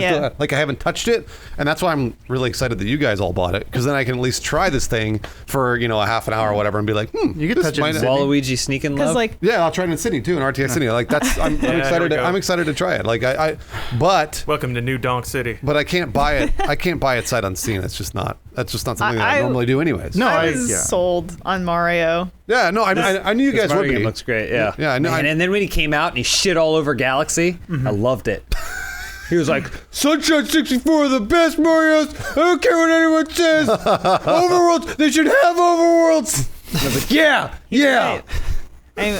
haven't touched it, and that's why I'm really excited that you guys all bought it, because then I can at least try this thing for a half an hour or whatever, and be like, You could this touch it might- in Sydney. Waluigi sneaking Because love. like, Yeah, I'll try it in Sydney too, in RTX Sydney. Like I'm there excited. we go. I'm excited to try it. Like but Welcome to New Donk City. I can't buy it. I can't buy it sight unseen. That's just not something that I I- normally do anyways. No, I was sold on Mario. Yeah, no, I knew you guys Mario would be. game looks great. Yeah. Yeah, I know. Man, and then when he came out and he shit all over Galaxy, I loved it. He was like, Sunshine 64 are the best Marios. I don't care what anyone says. Overworlds, they should have Overworlds. And I was like, yeah. Right.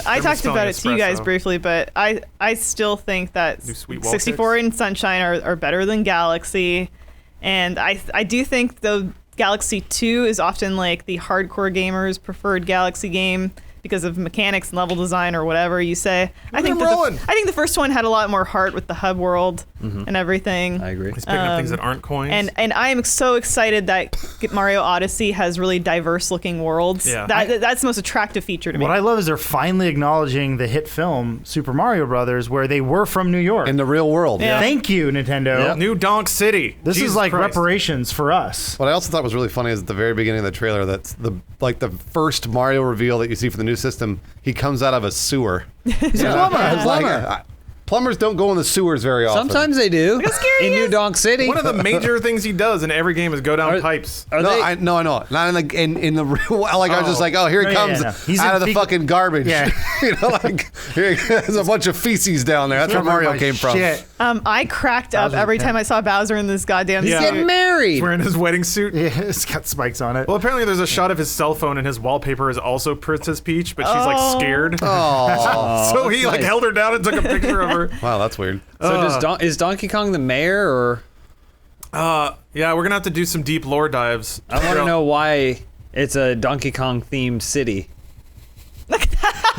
I talked selling about it to you guys espresso. briefly, but I still think that New sweet wall 64 kicks. and Sunshine are better than Galaxy, and I do think though Galaxy 2 is often like the hardcore gamers' preferred Galaxy game because of mechanics and level design or whatever you say. I think the first one had a lot more heart with the hub world and everything. I agree. He's picking up things that aren't coins. And I am so excited that Mario Odyssey has really diverse looking worlds. Yeah. That's the most attractive feature to me. What I love is they're finally acknowledging the hit film Super Mario Brothers, where they were from New York. In the real world. Yeah. Thank you, Nintendo. New Donk City. This Jesus is like Christ. reparations for us. What I also thought was really funny is at the very beginning of the trailer, that's the first Mario reveal that you see for the new system. He comes out of a sewer. He's a plumber. I was like, plumbers don't go in the sewers very often. Sometimes they do. how scary In he New is. Donk City. One of the major things he does in every game is go down pipes. Are No, they? I know. Not in the real. Like I was just like, oh, here he No, comes yeah. He's out in of the fecal- fucking garbage. Yeah. You know, like there's a bunch of feces down there. That's where Mario came from. Shit. I cracked up every time I saw Bowser in this goddamn Yeah. suit. Get married. He's wearing his wedding suit. Yeah, it's got spikes on it. Well, apparently there's a shot of his cell phone, and his wallpaper is also Princess Peach, but she's like scared. Oh, So he like nice. held her down and took a picture of her. wow, that's weird. So is Donkey Kong the mayor, or Yeah, we're gonna have to do some deep lore dives. I want to know why it's a Donkey Kong themed city.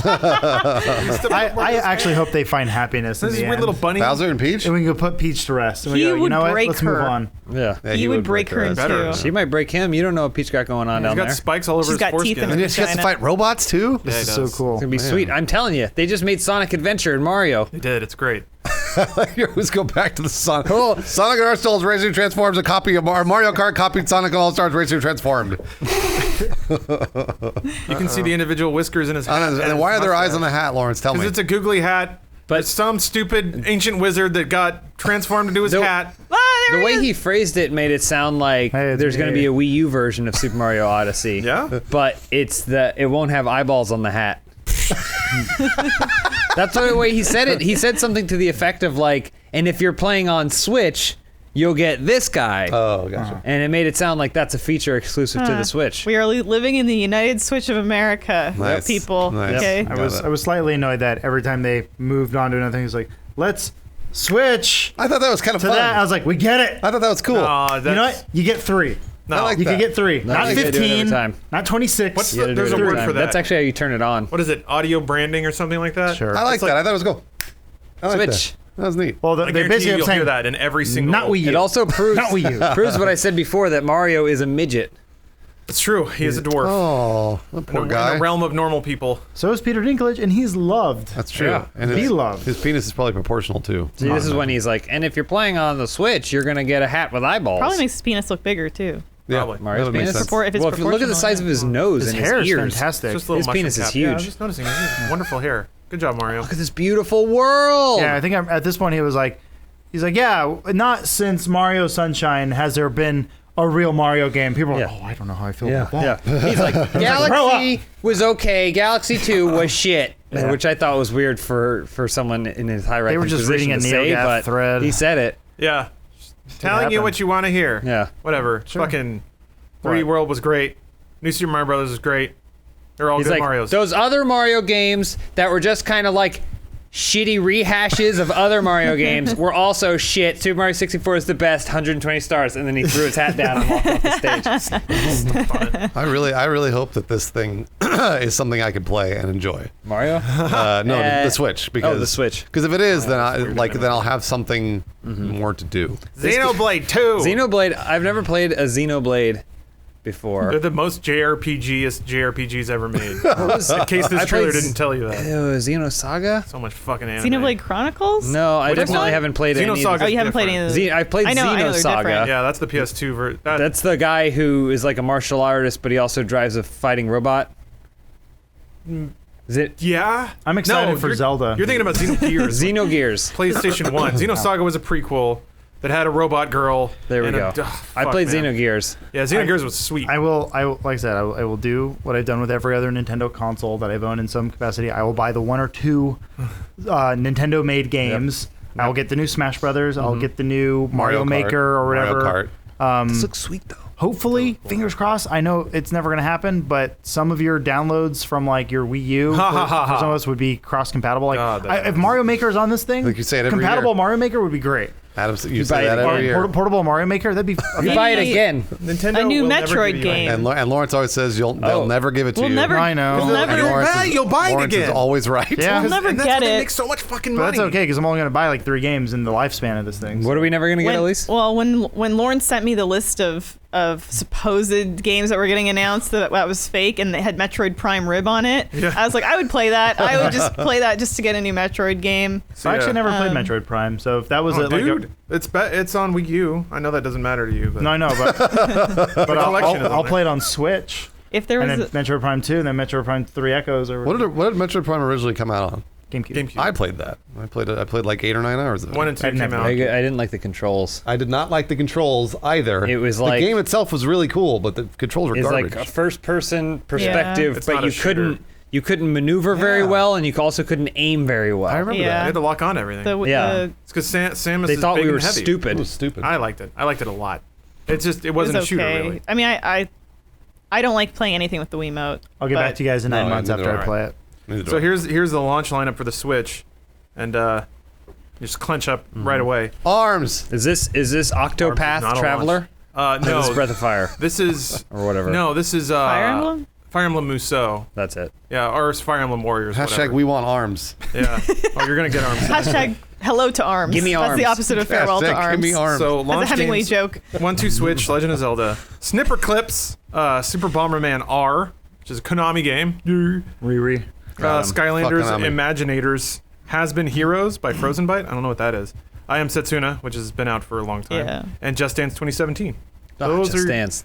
I actually hope they find happiness in This the weird end. little bunny. Bowser and Peach. And we can go put Peach to rest. And we He go, you would know what? break Let's move her. on. Yeah. Yeah, He would break her in Better. two. She might break him. You don't know what Peach got going on He's down got there. spikes all over She's his got teeth foreskin. in And then she gets to China. fight robots too. Yeah, This he is so does. cool. It's gonna be sweet. I'm telling you, they just made Sonic Adventure in Mario. They did. It's great. You always go back to the Sonic. Sonic and All-Stars Racing Transforms, a copy of Mario Kart copied Sonic and All-Stars Racing Transformed. You can see the individual whiskers in his hat. And then why are there eyes on the hat, Lawrence? Tell me. Because it's a googly hat. But- But some stupid ancient wizard that got transformed into his The- hat. The way he phrased it made it sound like Hey, it's there's going to me. be a Wii U version of Super Mario Odyssey. Yeah? But it won't have eyeballs on the hat. That's the way he said it. He said something to the effect of like, and if you're playing on Switch, you'll get this guy. Oh, gotcha. And it made it sound like that's a feature exclusive to the Switch. We are living in the United Switch of America, Nice. people. Nice. Okay. I was slightly annoyed that every time they moved on to another thing, it was like, let's switch I thought that was kind of to fun. that. I was like, we get it. I thought that was cool. That's, You know what? You get 3. No. I like You that. can get 3. Not you gotta do it every 15. time. Not 26. What's You gotta do There's it a every word time. for that. That's actually how you turn it on. What is it? Audio branding or something like that? Sure. I like It's that. I thought it was cool. I like Switch. That was neat. Well, I they guarantee basically you are you'll saying hear that in every single. not Wii U. It also proves Not Wii U. proves what I said before, that Mario is a midget. It's true. He is a dwarf. Oh, the in, poor in guy. the realm of normal people. So is Peter Dinklage, and he's loved. That's true. Yeah. And Be his, loved. his penis is probably proportional too. See, this is when he's like, and if you're playing on the Switch, you're gonna get a hat with eyeballs. Probably makes his penis look bigger too. Yeah, Probably. Mario's that would make penis. sense. If it's Well, if you look at the proportional, size yeah. of his nose His and hair his is ears. fantastic. Just a little His mushroom penis is cap. Yeah, I was huge. just noticing. He has wonderful hair. Good job, Mario. Look at this beautiful world. Yeah, I think at this point he's like, yeah, not since Mario Sunshine has there been a real Mario game. People are like, Yeah. oh, I don't know how I feel Yeah, about that. yeah. He's like, grow Galaxy was okay. Galaxy 2 was shit, Yeah. which I thought was weird for someone in his high ranking were just position reading a to say, NeoGAF but thread. he said it. Yeah. Telling you happened. what you want to hear. Yeah. Whatever. Fucking 3D Right. World was great. New Super Mario Brothers was great. They're all He's good like, Marios. those other Mario games that were just kind of like shitty rehashes of other Mario games were also shit. Super Mario 64 is the best, 120 stars, and then he threw his hat down and walked off the stage. I really hope that this thing is something I could play and enjoy. Mario? No, the Switch. Because, the Switch. Because if it is, then weird. then I'll have something more to do. Xenoblade 2. Xenoblade, I've never played a Xenoblade before. They're the most JRPG-est JRPGs ever made. was- In case this I trailer played didn't tell you that. Xenosaga? So much fucking anime. Xenoblade Chronicles? No, I Which definitely one? haven't played any of Xenosaga. the- Oh, you haven't played any of the. I played I know they're Xenosaga. different. Yeah, that's the PS2 version. That's the guy who is like a martial artist, but he also drives a fighting robot. Is it Yeah. I'm excited No, for you're- Zelda. You're thinking about Xenogears. Xenogears? PlayStation 1. Xenosaga was a prequel that had a robot girl. There we and go. I fuck, played man. Xenogears. Yeah, Xenogears was sweet. I will, like I said, I will do what I've done with every other Nintendo console that I've owned in some capacity. I will buy the 1 or 2 Nintendo-made games. I'll get the new Smash Brothers. I'll get the new Mario Kart, Maker or whatever. Mario Kart. This looks sweet though. hopefully, fingers crossed. I know it's never going to happen, but some of your downloads from like your Wii U for some of us would be cross compatible. Like God, if Mario Maker is on this thing, Like you say it every compatible year. Mario Maker would be great. Adam, you buy say that it every year. Portable Mario Maker, that'd be. You buy it Maybe again. Nintendo A new will never Metroid give you game. anything. And Lawrence always says they'll never give it to We'll you. never. I know. We'll never. You'll buy it, you'll buy it Lawrence again. is always right. Yeah. We'll never and that's get why they it. make so much fucking But money. that's okay because I'm only going to buy like 3 games in the lifespan of this thing. What are we never gonna get, Elise? Well, when Lawrence sent me the list of supposed games that were getting announced that was fake and they had Metroid Prime Rib on it, Yeah. I was like, I would play that. I would just play that just to get a new Metroid game. So, I actually yeah. never played Metroid Prime, so if that was Oh, it, like dude, it's on Wii U. I know that doesn't matter to you, but no, I know, but collection is on I'll there. play it on Switch. If there And was then Metroid Prime 2, and then Metroid Prime 3 Echoes, or What did Metroid Prime originally come out on? GameCube. GameCube. I played that. I played like 8 or 9 hours of it. 1 and 2 I'd came never- out. I didn't like the controls. I did not like the controls either. It was the like- game itself was really cool, but the controls were It's garbage. like a first-person perspective, It's but not a shooter. you couldn't maneuver very Yeah. well, and you also couldn't aim very well. I remember I Yeah. had to lock on everything. Yeah. It's because Samus They is thought big we were and heavy. that. It stupid. was stupid. I liked it. I liked it a lot. It it wasn't was a shooter okay. really. I mean, I don't like playing anything with the Wiimote. I'll get back to you guys in 9 No, months neither after do I I. play it. Neither do So I. here's the launch lineup for the Switch, and you just clench up right away. Arms. Is this Arms is Octopath not a Traveler? No, This is Breath of Fire this is or whatever. no, this is Fire Emblem? Fire Emblem Musou. That's it. Yeah, or it's Fire Emblem Warriors. Hashtag whatever. we want arms. Yeah. Oh, you're gonna get arms. Hashtag hello to arms. Give me That's the arms. opposite of farewell to Hashtag arms. give me arms. So That's launch a Hemingway games, joke. 1-2 Switch, Legend of Zelda, Snipper Clips, Super Bomberman R, which is a Konami game. Riri. Skylanders, Fuck Konami. Imaginators, Has Been Heroes by Frozen Byte. I don't know what that is. I Am Setsuna, which has been out for a long time. Yeah. And Just Dance 2017. Just are Dance.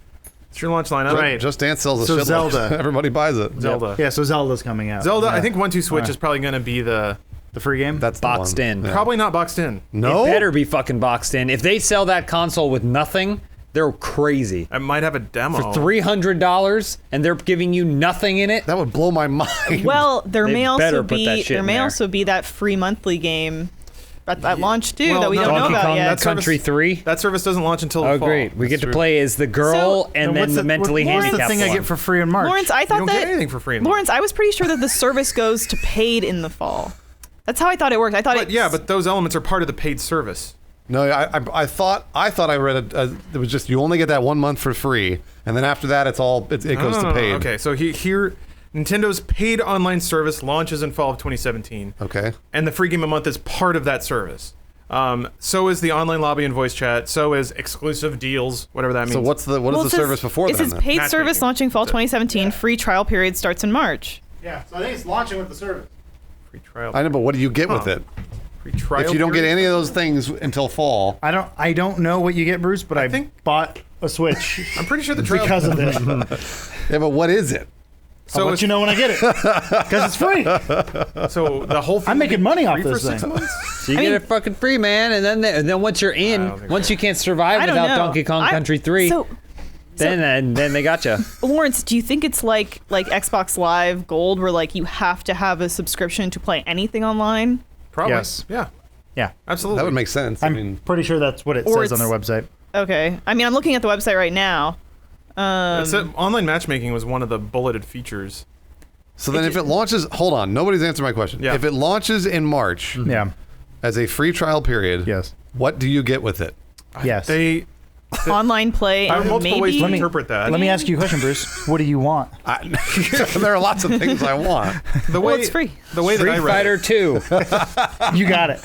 it's your launch lineup. Right. Just Dance sells a So shitload. Zelda. Everybody buys it. Zelda. Yeah, so Zelda's coming out. Zelda, Yeah. I think 1-2 Switch Alright. is probably going to be the... the free game. That's the Boxed one. in. Yeah. Probably not boxed in. No. It better be fucking boxed in. If they sell that console with nothing, they're crazy. I might have a demo. For $300 and they're giving you nothing in it. That would blow my mind. Well, there They may better also put that be shit in may there. also be that free monthly game at launch too Well, that we no, don't know Donkey about Kong yet. That's Country service- 3. That service doesn't launch until the Oh, fall. great. We get to true. play as the girl So- and then what's the mentally what's handicapped the thing I one. get for free in March? Lawrence, I You thought don't that get anything for free in Lawrence, I was pretty sure that the service goes to paid in the fall. That's how I thought it worked. I thought But yeah, but those elements are part of the paid service. No, I thought I read it. It was just you only get that 1 month for free, and then after that it goes No, to paid. Okay, so here, Nintendo's paid online service launches in fall of 2017, Okay. and the free game a month is part of that service. So is the online lobby and voice chat. So is exclusive deals, whatever that means. So what is the service before it then? says paid Matchmaking. service launching fall That's it. 2017. Free trial period starts in March. Yeah, so I think it's launching with the service. free trial? I know, but what do you get with Huh. it? Free trial. If you don't get period? any of those things until fall, I don't know what you get, Bruce, but I think- bought a Switch I'm pretty sure the trial. because of this. yeah, but what is it? I'll let you know when I get it because it's free. So the whole thing I'm making will be money off free this for 6 thing. months? So you get it fucking free, man, and then once you're I in, don't think once so. you can't survive I don't without know. Donkey Kong I- Country 3, So, then they got you. Lawrence, do you think it's like Xbox Live Gold, where like you have to have a subscription to play anything online? Probably. Yes. Yeah. Yeah, Absolutely. That would make sense. I I'm mean, pretty sure that's what it Or says on their website. Okay. I mean, I'm looking at the website right now. It's online matchmaking was one of the bulleted features. so then if it launches, hold on, nobody's answered my question. Yeah. If it launches in March Yeah. as a free trial period, Yes. what do you get with it? Yes. They Online play there are and multiple ways maybe to interpret that. Let me ask you a question, Bruce. What do you want? There are lots of things I want. the well, way it's free. The way that I Street read Fighter 2. You got it.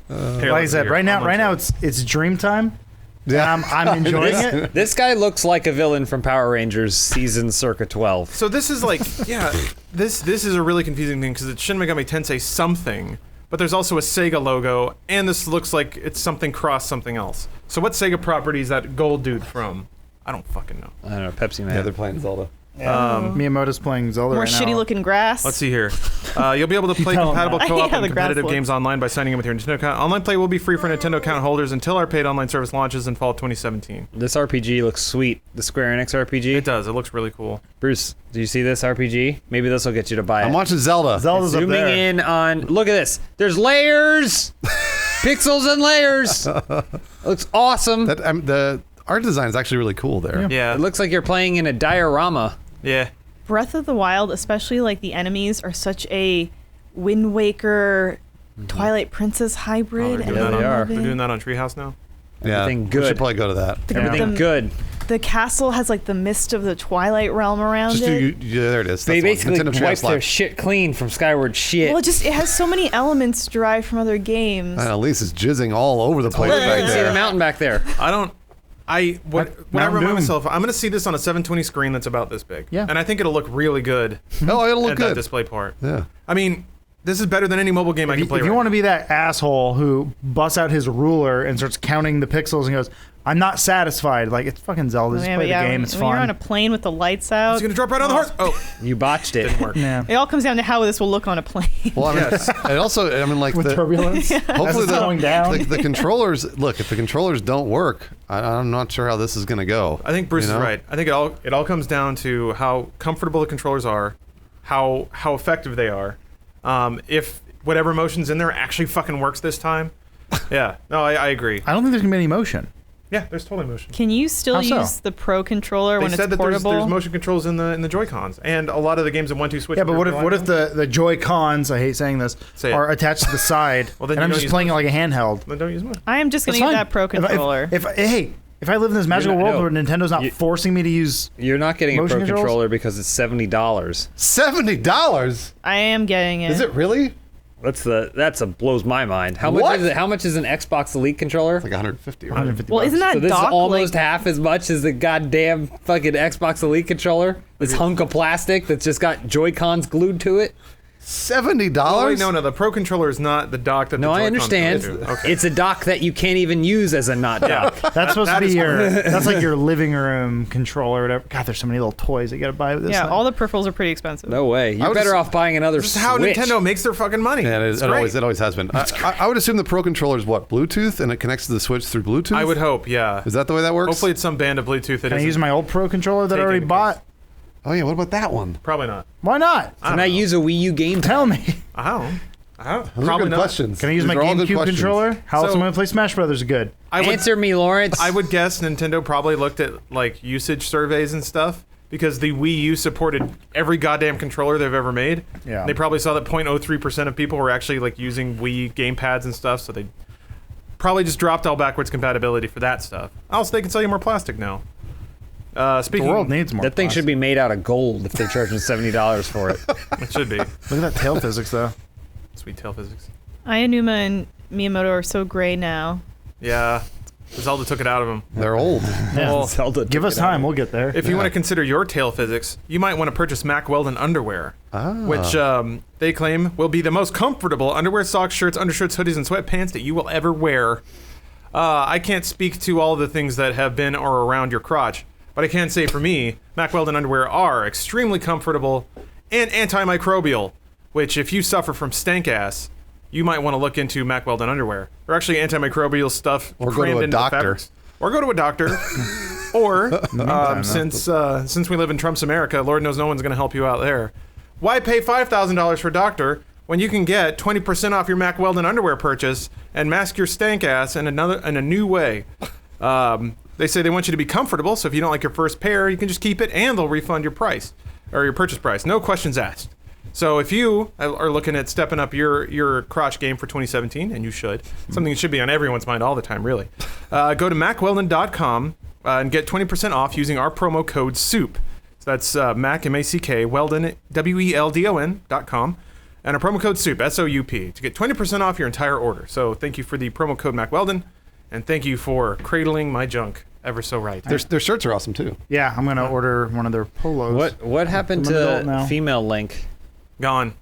Here, Like I let's said, see right here. now it's dream time. Yeah. And I'm enjoying it. This guy looks like a villain from Power Rangers season circa 12. So this is like, yeah, this is a really confusing thing because it's Shin Megami Tensei something, but there's also a Sega logo, and this looks like it's something cross something else. So what Sega property is that gold dude from? I don't fucking know. I don't know, Pepsi Man. Yeah, they're playing Zelda. Miyamoto's playing Zelda More right now. shitty looking grass. Let's see here. You'll be able to play tell 'em compatible that. co-op Yeah, and the grass competitive looks- games online by signing in with your Nintendo account. Online play will be free for Nintendo account holders until our paid online service launches in fall 2017. This RPG looks sweet. The Square Enix RPG. It does. It looks really cool. Bruce, do you see this RPG? Maybe this will get you to buy it. I'm watching Zelda. Zelda's up Zooming there. in on. Look at this. There's layers, pixels and layers. Looks awesome. The art design is actually really cool there. Yeah. It looks like you're playing in a diorama. Yeah. Breath of the Wild, especially like the enemies, are such a Wind Waker, Twilight Princess hybrid. they're and doing I that on- love They're it. doing that on Treehouse now. Yeah, Everything we good. should probably go to that. Everything The- good. The castle has like the mist of the Twilight realm around Just it. there it is. They That's the one. basically Nintendo wiped Treehouse their Live. shit clean from Skyward shit. Well, it has so many elements derived from other games. Elise is jizzing all over the place You back can see the there. mountain back there. When I Mountain remind Doom. myself, I'm going to see this on a 720 screen that's about this big. Yeah. And I think it'll look really good Oh, it'll look at that good. display part. Yeah. I mean, this is better than any mobile game I can play If you right want to be that asshole who busts out his ruler and starts counting the pixels and goes, "I'm not satisfied," like it's fucking Zelda. Just Yeah, play but yeah, the game. when, It's when you're on a fun. plane with the lights now. out, It's going to drop right on the horse. Oh, You botched it. didn't work. Yeah. it all comes down to how this will look on a plane. Well, I mean, and also, I mean, like With the turbulence. hopefully it's going down. the controllers. Look, if the controllers don't work, I'm not sure how this is going to go. I think Bruce You know? is right. I think it all comes down to how comfortable the controllers are, how effective they are. If whatever motion's in there actually fucking works this time. Yeah. No, I agree. I don't think there's gonna be any motion. Yeah, there's totally motion. Can you still How so? use the Pro controller They when said it's that portable? there's motion controls in the Joy-Cons, and a lot of the games in 1-2 Switch. Yeah, but are what if the Joy Cons? I hate saying this. Say it. Are attached to the side, Well, then and you I'm don't just use playing it like a handheld. Then don't use motion. I am just going That's to get fine. that Pro controller. If I live in this magical not- world no. where Nintendo's not You- forcing me to use, You're not getting a Motion Pro controls? controller because it's $70. $70? I am getting it. Is it really? That's a blows my mind. How What? much is it? How much is an Xbox Elite controller? Like 150. Right? 150 Well, bucks. isn't that So this is dock almost like, half as much as the goddamn fucking Xbox Elite controller. This hunk of plastic that's just got Joy-Cons glued to it. $70? Oh, wait, no, the Pro controller is not the dock that No, the I Joy-Cons go understand. into. Okay. It's a dock that you can't even use as a not dock. That's supposed that to be is your. That's like your living room controller, or whatever. God, there's so many little toys that you gotta buy with this. yeah, thing. all the peripherals are pretty expensive. No way. You're would better just- off buying another This is how Switch. Nintendo makes their fucking money. Yeah, It's great. it always has been. I would assume the Pro controller is what, Bluetooth, and it connects to the Switch through Bluetooth. I would hope, yeah. Is that the way that works? Hopefully it's some band of Bluetooth that Can I isn't- use my old Pro controller that I Taking already the bought? Oh yeah. What about that one? Probably not. Why not? Can I use a Wii U game? Tell me. I don't. Those Probably are good not. questions. Can I use These my are all good GameCube questions. controller? How else So- am I gonna play Smash Brothers good? I would, Answer me, Lawrence. I would guess Nintendo probably looked at like usage surveys and stuff because the Wii U supported every goddamn controller they've ever made. Yeah. They probably saw that 0.03% of people were actually like using Wii gamepads and stuff, so they probably just dropped all backwards compatibility for that stuff. Also, they can sell you more plastic now. The Speaking, world needs more. that thing should be made out of gold if they're charging $70 for it. it should be Look at that tail physics, though. sweet tail physics. Ayanuma and Miyamoto are so gray now. Yeah, Zelda took it out of them. They're old. Well, Zelda Give took us it out. time. We'll get there. if you want to consider your tail physics, you might want to purchase Mack Weldon underwear, which they claim will be the most comfortable underwear, socks, shirts, undershirts, hoodies, and sweatpants that you will ever wear. I can't speak to all the things that have been or around your crotch, but I can say for me, Mack Weldon underwear are extremely comfortable and antimicrobial, which if you suffer from stank ass, you might want to look into Mack Weldon underwear. They're actually antimicrobial stuff Or go to crammed a into the doctor. fabrics. Or go to a doctor. Or, since we live in Trump's America, Lord knows no one's going to help you out there. Why pay $5,000 for a doctor when you can get 20% off your Mack Weldon underwear purchase and mask your stank ass in a new way? They say they want you to be comfortable, so if you don't like your first pair, you can just keep it and they'll refund your price or your purchase price. No questions asked. So if you are looking at stepping up your crotch game for 2017, and you should, something that should be on everyone's mind all the time, really, go to MackWeldon.com and get 20% off using our promo code SOUP. So that's Mac, M-A-C-K, Weldon, W-E-L-D-O-N.com, and our promo code SOUP, S-O-U-P, to get 20% off your entire order. So thank you for the promo code MackWeldon, and thank you for cradling my junk ever so right. Their shirts are awesome too. Yeah, I'm gonna order one of their polos. What happened I'm an adult to now. female Link? Gone.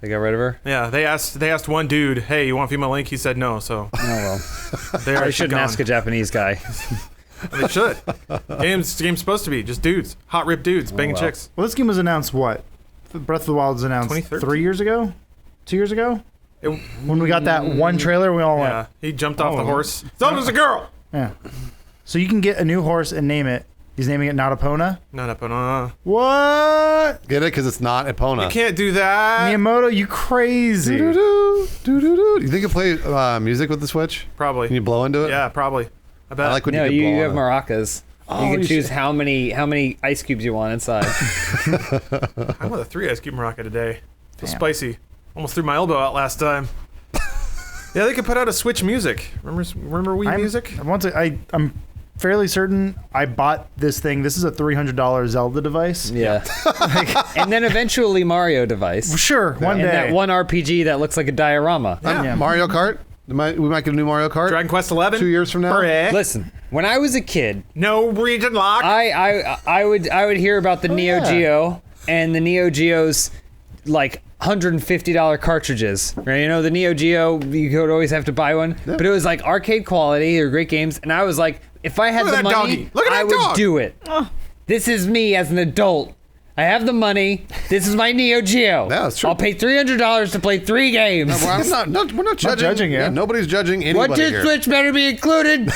They got rid of her? Yeah, they asked one dude, hey, you want female Link? He said no, so Oh, well. there I shouldn't ask a Japanese guy. They should. Game's supposed to be just dudes, hot ripped dudes, banging well. chicks. Well, this game was announced what? Breath of the Wild was announced 2013. 3 years ago, 2 years ago. It- When we got that one trailer, we all yeah, went, he jumped off the Oh. horse. Zelda's a girl. yeah. So you can get a new horse and name it. He's naming it Not Epona. No. What? Get it? Because it's not Epona. You can't do that. Miyamoto, you crazy. Do-do-do, do-do-do. You think you play music with the Switch? Probably. Can you blow into it? Yeah, probably. I bet. I like when No, you, you can have blow on it. maracas. Oh, you can you choose should- how many ice cubes you want inside. I want a 3 ice cube maraca today. So spicy. Almost threw my elbow out last time. Yeah, they could put out a Switch music. Remember Wii music? I'm fairly certain I bought this thing. This is a $300 Zelda device. Yeah. And then eventually Mario device. Sure, one And day. that one RPG that looks like a diorama. Yeah. Mario Kart. We might get a new Mario Kart. Dragon Quest 11? 2 years from now. Listen, when I was a kid, No region lock. I would hear about the Neo yeah. Geo and the Neo Geo's like $150 cartridges. Right? You know, the Neo Geo, you would always have to buy one, but it was like arcade quality. They were great games, and I was like, if I had Look at the that money, doggy. Look at I that would dog. do it. This is me as an adult. I have the money. This is my Neo Geo. Yeah, that's true. I'll pay $300 to play 3 games. Well, we're not judging. judging you. Yeah, nobody's judging anybody What your here. Switch better be included?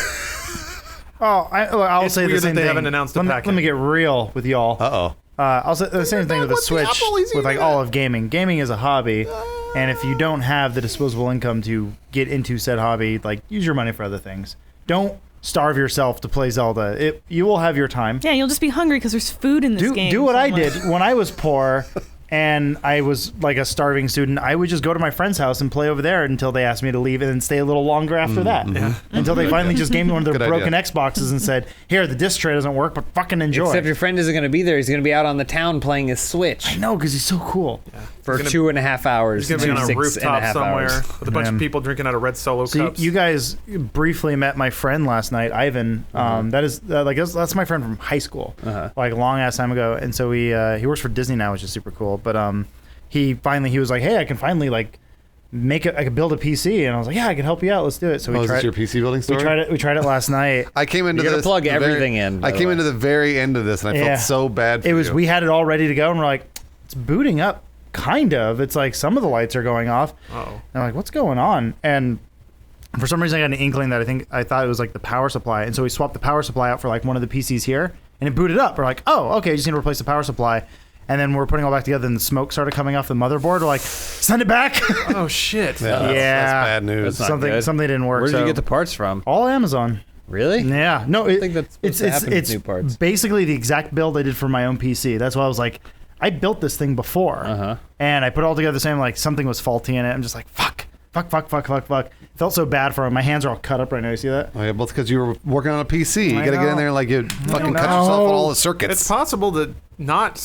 I'll It's say the weird that same they thing. haven't announced a let packet. me get real with y'all. Uh-oh. I'll say the same thing with the what the Switch, Apple is with like eating all at. of gaming. Gaming is a hobby, and if you don't have the disposable income to get into said hobby, like use your money for other things. Don't starve yourself to play Zelda. You will have your time. Yeah, you'll just be hungry because there's food in this game. Do what so I much. did when I was poor and I was like a starving student. I would just go to my friend's house and play over there until they asked me to leave and then stay a little longer after that. Until they finally just gave me one of their Good broken idea. Xboxes and said, here, the disc tray doesn't work, but fucking enjoy. Except your friend isn't going to be there. He's going to be out on the town playing his Switch No, because he's so cool. for gonna- 2.5 hours. He's going to be on a 6.5 rooftop somewhere hours. with a bunch of Man. people drinking out of red Solo So cups. you guys briefly met my friend last night, Ivan. That is that's my friend from high school, like a long ass time ago. And so he works for Disney now, which is super cool. But he was like, hey, I can finally like I could build a PC, and I was like, yeah, I can help you out. Let's do it. So Oh, we is this tried. your PC building story? We tried it last night. I came into You gotta this. plug the very- everything in, by I the came way. into the very end of this, and I Yeah. felt so bad for It was you. we had it all ready to go, and we're like, it's booting up, kind of. It's like some of the lights are going off. Uh-oh. And I'm like, what's going on? And for some reason, I got an inkling that I thought it was like the power supply, and so we swapped the power supply out for like one of the PCs here, and it booted up. We're like, oh, okay, just need to replace the power supply. And then we're putting it all back together, and the smoke started coming off the motherboard. We're like, send it back. Oh, shit. Yeah, that's bad news. That's not good. something didn't work. Where did so you get the parts from? all Amazon? Really? Yeah, no, I think that's supposed to happen with new parts. basically the exact build I did for my own PC. That's why I was like, I built this thing before, and I put it all together the same. Like something was faulty in it. I'm just like, fuck. Felt so bad for him. My hands are all cut up right now. You see that? Oh, yeah, well, it's because you were working on a PC. You I got to get in know. there and like you fucking cut know. yourself on all the circuits. It's possible to not.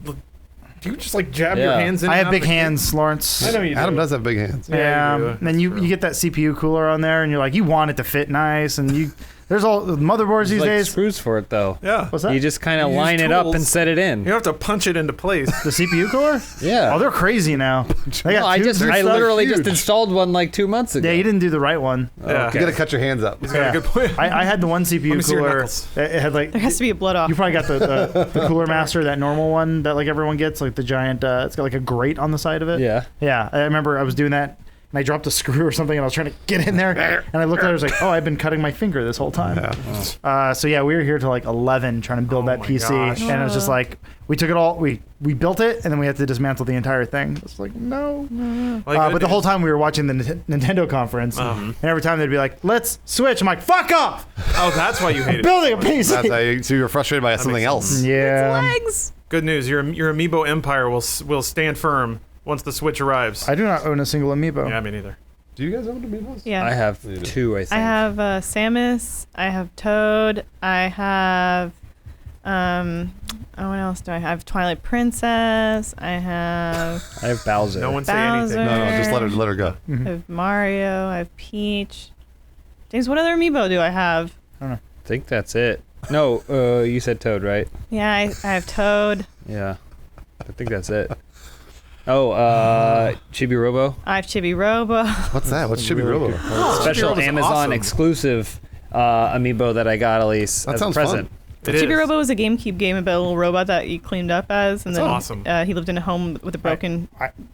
Do you just like jab your Yeah. hands in? I and have out big the- hands, Lawrence. I know you do. Adam does have big hands. Yeah, you do. And then you get that CPU cooler on there, and you're like, you want it to fit nice, and there's all the motherboards these Like days. screws for it though. Yeah. What's that? You just kind of You use line it up tools. and set it in. You don't have to punch it into place. The CPU cooler? Yeah. Oh, they're crazy now. They got No, I tubes and stuff. literally just huge. installed one like 2 months ago. Yeah, you didn't do the right one. Yeah. You got to cut your hands up. He's got a good point. I had the one Let me CPU see your cooler. knuckles. It had like There has to be a blood off. you probably got the Cooler Master, that normal one that like everyone gets, like the giant. It's got like a grate on the side of it. Yeah. Yeah, I remember I was doing that, and I dropped a screw or something, and I was trying to get in there, and I looked at it, I was like, oh, I've been cutting my finger this whole time. So yeah, we were here till like 11 trying to build that my PC, gosh. and it was just like we took it all, we built it, and then we had to dismantle the entire thing. It's like no. But the whole time we were watching the Nintendo conference, and every time they'd be like, let's switch. I'm like, fuck off! Oh, that's why you hate it. Building a PC. That's how you, so you were frustrated by something makes else. Yeah. Legs. Good news. Your Amiibo empire will stand firm once the Switch arrives. I do not own a single amiibo. Yeah, me neither. Do you guys own Amiibos? Yeah. I have 2, I think. I have Samus. I have Toad. I have what else do I have? Twilight Princess. I have I have Bowser. No one say Bowser. anything. No, just let her go. I have Mario. I have Peach. James, what other amiibo do I have? I think that's it. No, you said Toad, right? Yeah, I have Toad. Yeah. I think that's it. Oh, Chibi Robo. I have Chibi Robo. What's that? What's Chibi Robo? Special Robo's Amazon awesome. exclusive amiibo that I got, Elise, That as a sounds present. It Chibi is. Robo was a GameCube game about a little robot that you cleaned up as, and That's then awesome. he lived in a home with a broken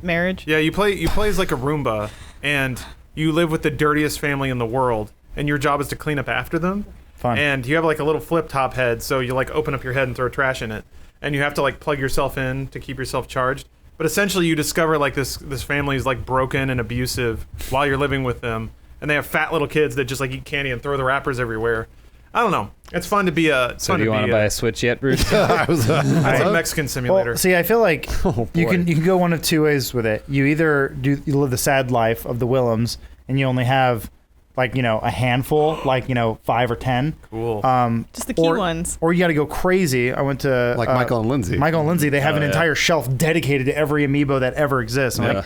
marriage. Yeah, you play as like a Roomba, and you live with the dirtiest family in the world, and your job is to clean up after them. Fun. And you have like a little flip top head, so you like open up your head and throw trash in it, and you have to like plug yourself in to keep yourself charged. But essentially, you discover like this family is like broken and abusive while you're living with them, and they have fat little kids that just like eat candy and throw the wrappers everywhere. I don't know. It's fun to be a. So do you want to buy a Switch yet, Bruce? It's a Mexican simulator. Well, see, I feel like Oh, you boy. can go one of two ways with it. You either you live the sad life of the Willems, and you only have like a handful, like 5 or 10. Cool. Just the key ones. Or you got to go crazy. I went to Like Michael and Lindsay. Michael and Lindsay, they have an yeah. entire shelf dedicated to every amiibo that ever exists. I'm Yeah. like,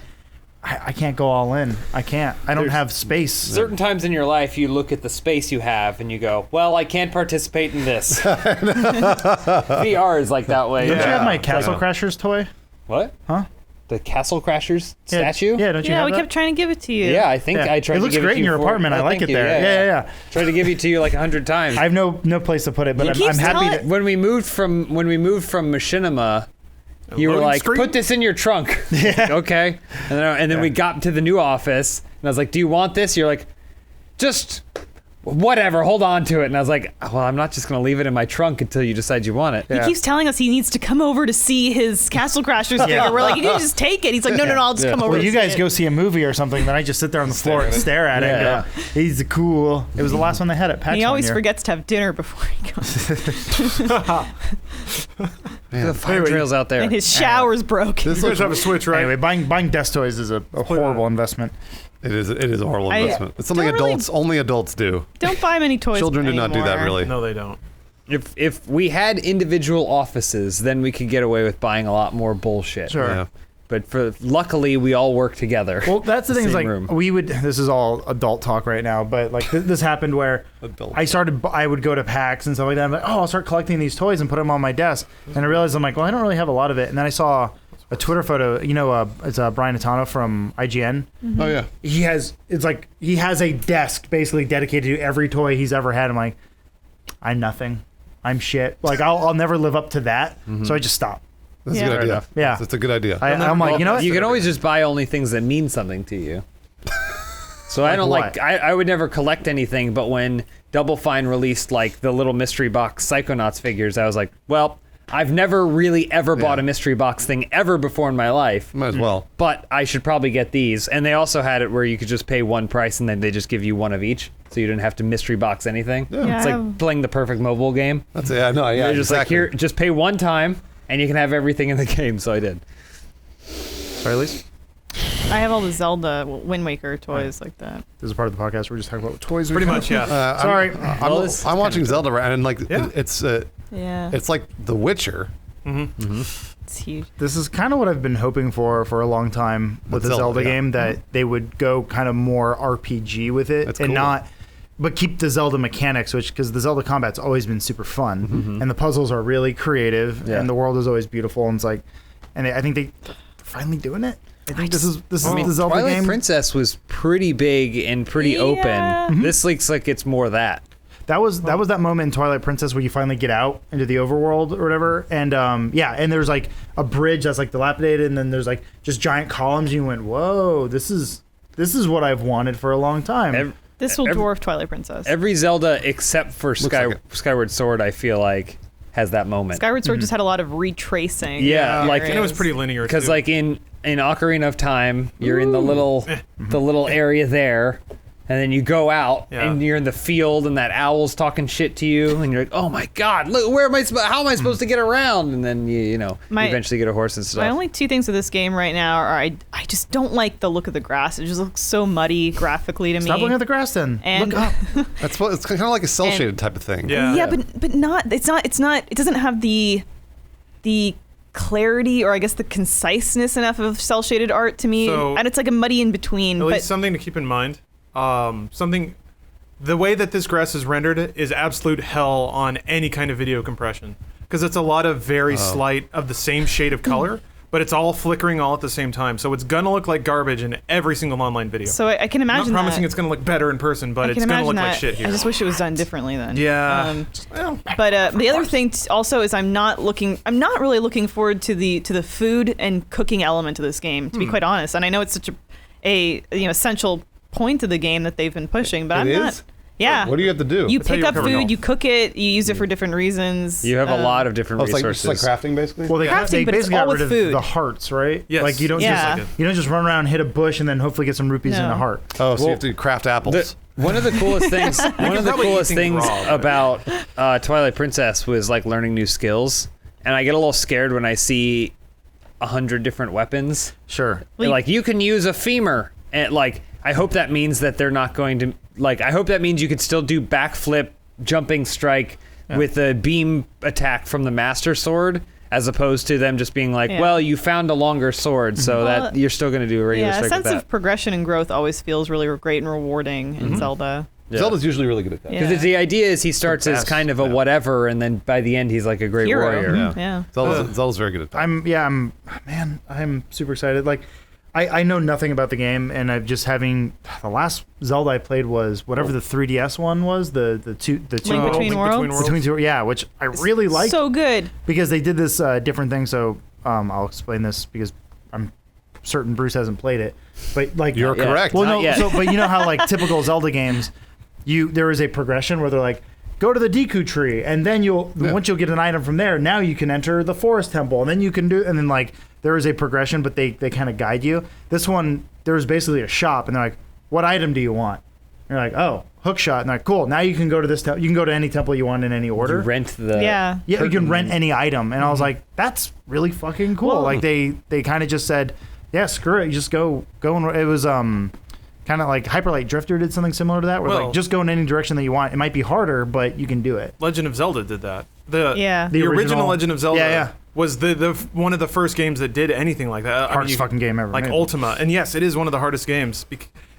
I can't go all in. I can't. I don't have space. Certain times in your life, you look at the space you have and you go, well, I can't participate in this. VR is like that way. Don't you have my Yeah. Castle Crashers toy? What? Huh? The Castle Crashers Yeah, statue? Yeah, don't you Yeah, have we that? kept trying to give it to you. Yeah, I think Yeah. I tried It looks to give great it to in you your for- apartment. I like thank it you. there. Yeah. Tried to give it to you like 100 times. I have no place to put it, but He I'm keeps happy telling- to. when we moved from Machinima, you were loading like, screen? put this in your trunk. Okay. And then we got to the new office, and I was like, do you want this? You're like, just whatever, hold on to it. And I was like, well, I'm not just going to leave it in my trunk until you decide you want it. He keeps telling us he needs to come over to see his Castle Crashers figure. We're like, you can just take it. He's like, no, I'll just come over. Well, to you see guys it. go see a movie or something, then I just sit there on the floor and stare at it. And Yeah. go, he's cool. It was the last one they had at PAX. He always one year. forgets to have dinner before he goes. The fire trails out there. And his shower's broken. You guys have a Switch, right? Anyway, buying desk toys is a horrible investment. It is a horrible I investment. It's something don't really- only adults do. Don't buy many toys. Children do not do that anymore. really. No, they don't. If we had individual offices, then we could get away with buying a lot more bullshit. Sure. Yeah. But luckily, we all work together. Well, that's the thing. Is Same like room. we would. This is all adult talk right now, but like this happened where Adult. I would go to PAX and stuff like that. I'm like, oh, I'll start collecting these toys and put them on my desk. And I realized I'm like, well, I don't really have a lot of it. And then I saw a Twitter photo. It's Brian Atano from IGN. Oh yeah. He has a desk basically dedicated to every toy he's ever had. I'm like, I'm nothing. I'm shit. Like I'll never live up to that. So I just stopped. That's Yeah. a good Fair idea. enough. Yeah. That's a good idea. I'm like, you know what? You can always just buy only things that mean something to you. So I don't what? I would never collect anything, but when Double Fine released like the little mystery box Psychonauts figures, I was like, well, I've never really ever bought a mystery box thing ever before in my life, Might as well. but I should probably get these. And they also had it where you could just pay one price and then they just give you one of each, so you didn't have to mystery box anything. Yeah, It's I like have- playing the perfect mobile game. That's yeah. No. Yeah. They're just exactly. like, here, just pay one time and you can have everything in the game. So I did. Sorry, Elise. I have all the Zelda Wind Waker toys like that. This is part of the podcast where we're just talking about toys. Pretty much, yeah. Sorry. I'm watching Zelda right, and like Yeah. Yeah, it's like The Witcher. it's huge. This is kind of what I've been hoping for a long time with the Zelda yeah. game, that they would go kind of more RPG with it. That's and cool. not, but keep the Zelda mechanics, because the Zelda combat's always been super fun, and the puzzles are really creative, Yeah. and the world is always beautiful, and it's like, and I think they're finally doing it. I think this is the Zelda Twilight game. Princess was pretty big and pretty Yeah. open. This looks like it's more that. That was that moment in Twilight Princess where you finally get out into the overworld or whatever, and and there's like a bridge that's like dilapidated, and then there's like just giant columns. And you went, whoa, this is what I've wanted for a long time. This will Every- dwarf Twilight Princess. Every Zelda except for like it. Skyward Sword, I feel like, has that moment. Skyward Sword just had a lot of retracing. Yeah, like- And it was pretty linear, Because too. like in Ocarina of Time, you're in the little area there, and then you go out Yeah. and you're in the field, and that owl's talking shit to you, and you're like, oh my god, look, how am I supposed to get around? And then you My- eventually get a horse and stuff. My only two things with this game right now are I just don't like the look of the grass. It just looks so muddy graphically to me. Stop looking at the grass then. And Look up. That's what it's kind of like a cell shaded type of thing. Yeah. yeah, but not. It's not. It doesn't have the clarity, or I guess the conciseness enough of cell shaded art to me. So- And it's like a muddy in between. At But least something to keep in mind. The way that this grass is rendered is absolute hell on any kind of video compression, because it's a lot of very slight of the same shade of color, but it's all flickering all at the same time. So it's gonna look like garbage in every single online video. so I can I'm imagine not promising that. it's gonna look better in person, but I it's can gonna imagine look like that. shit here. I just wish it was done differently then. Yeah. Well, But the other thing also is I'm not really looking forward to the food and cooking element of this game, to be quite honest. And I know it's such a essential point of the game that they've been pushing, but It I'm is? not. Yeah. What do you have to do? You That's how pick you up recover food, golf. you cook it, you use it for different reasons. You have a lot of different it's like resources. just like crafting basically. Well, they Crafting, but it's basically all got rid with of food. the hearts, right? Yes. Like you don't Yeah. just you don't just run around and hit a bush and then hopefully get some rupees in No. a heart. oh, so you well, have to craft apples. One of the coolest things. One of the probably coolest eat things things raw, about Twilight Princess was like learning new skills, and I get a little scared when I see 100 different weapons. Sure. Like you can use a femur, and like I hope that means that they're not going to like. I hope that means you can still do backflip, jumping strike with a beam attack from the Master Sword. As opposed to them just being like, well, you found a longer sword, so that you're still going to do a regular strike with that. A sense of progression and growth always feels really great and rewarding in Zelda. Yeah. Zelda's usually really good at that. Because the idea is he starts as kind of a whatever, and then by the end he's like a great Hero. warrior. Yeah. Zelda's very good at that. I'm super excited. Like, I know nothing about the game, and I'm just having the last Zelda I played was whatever the 3DS one was, the two Link Between Worlds? Between two, yeah, which I really liked. So good. Because they did this different thing. So I'll explain this because I'm certain Bruce hasn't played it, but like you're correct. Well, no, but you know how like typical Zelda games, there is a progression where they're like, go to the Deku tree, and then once you'll get an item from there, now you can enter the forest temple, and then you can and then like there is a progression, but they kind of guide you. This one, there was basically a shop, and they're like, what item do you want? And you're like, oh, hook shot. And they're like, cool. Now you can go to this temple. You can go to any temple you want in any order. You rent the Yeah, you can rent any item. And I was like, that's really fucking cool. Well, like they kind of just said, yeah, screw it. You just go and it was kind of like Hyper Light Drifter did something similar to that, where like just go in any direction that you want. It might be harder, but you can do it. Legend of Zelda did that. The original Legend of Zelda was the one of the first games that did anything like that. Hardest fucking game ever. Like made. Ultima. And yes, it is one of the hardest games.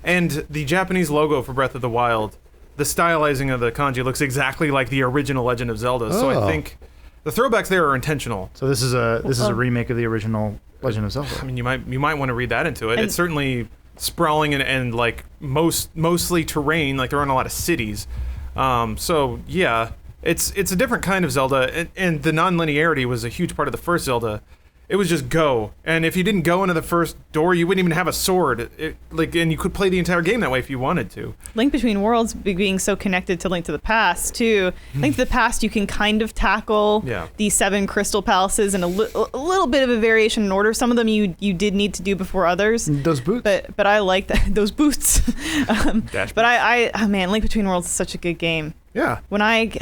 And the Japanese logo for Breath of the Wild, the stylizing of the kanji looks exactly like the original Legend of Zelda. So I think the throwbacks there are intentional. So this is a remake of the original Legend of Zelda. I mean, you might want to read that into it. It's certainly sprawling and like mostly terrain. Like there aren't a lot of cities. So yeah, it's a different kind of Zelda, and the non-linearity was a huge part of the first Zelda. It was just go, and if you didn't go into the first door, you wouldn't even have a sword. And you could play the entire game that way if you wanted to. Link Between Worlds being so connected to Link to the Past too. Link to the Past, you can kind of tackle these 7 crystal palaces in a little bit of a variation in order. Some of them you did need to do before others. Those boots, but I like that those boots. But I man, Link Between Worlds is such a good game. Yeah. When it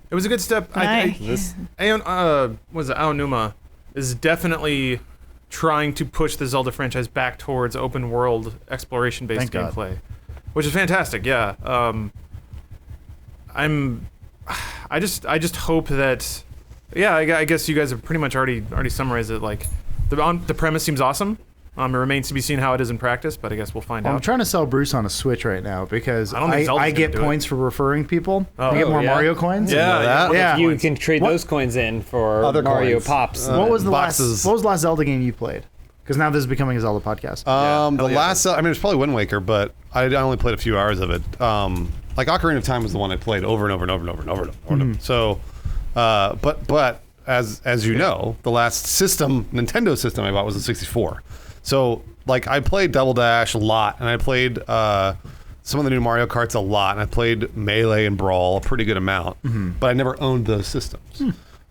was a good step. Aonuma is definitely trying to push the Zelda franchise back towards open world exploration based gameplay, which is fantastic. Yeah. I just hope that. Yeah, I guess you guys have pretty much already summarized it. Like the premise seems awesome. It remains to be seen how it is in practice, but I guess we'll find out. I'm trying to sell Bruce on a Switch right now because I get points for referring people. I get more Mario coins. Yeah. You can trade those coins in for other Mario coins. Pops. What was the last Zelda game you played? Because now this is becoming a Zelda podcast. It was probably Wind Waker, but I only played a few hours of it. Like Ocarina of Time was the one I played over and over and over and over and over and over. So, but as you know, the last Nintendo system I bought was the 64. So, like, I played Double Dash a lot, and I played some of the new Mario Karts a lot, and I played Melee and Brawl a pretty good amount, but I never owned those systems.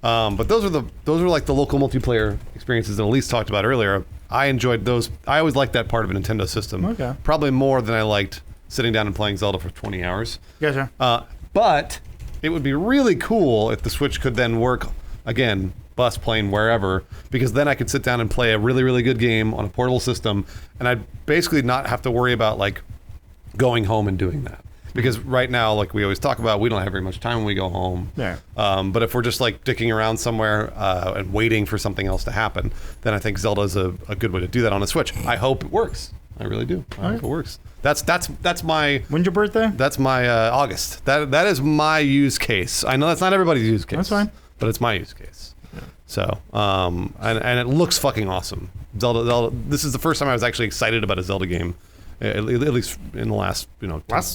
But those are like the local multiplayer experiences that Elise talked about earlier. I enjoyed those. I always liked that part of a Nintendo system. Okay. Probably more than I liked sitting down and playing Zelda for 20 hours. Gotcha. But it would be really cool if the Switch could then work, again, bus, plane, wherever, because then I could sit down and play a really, really good game on a portable system, and I'd basically not have to worry about, like, going home and doing that. Because right now, like we always talk about, we don't have very much time when we go home. Yeah. But if we're just, like, dicking around somewhere and waiting for something else to happen, then I think Zelda is a good way to do that on a Switch. I hope it works. I really do. I hope it works. That's my... When's your birthday? That's my August. That is my use case. I know that's not everybody's use case. That's fine. But it's my use case. So, and it looks fucking awesome. Zelda. This is the first time I was actually excited about a Zelda game, at least in the last,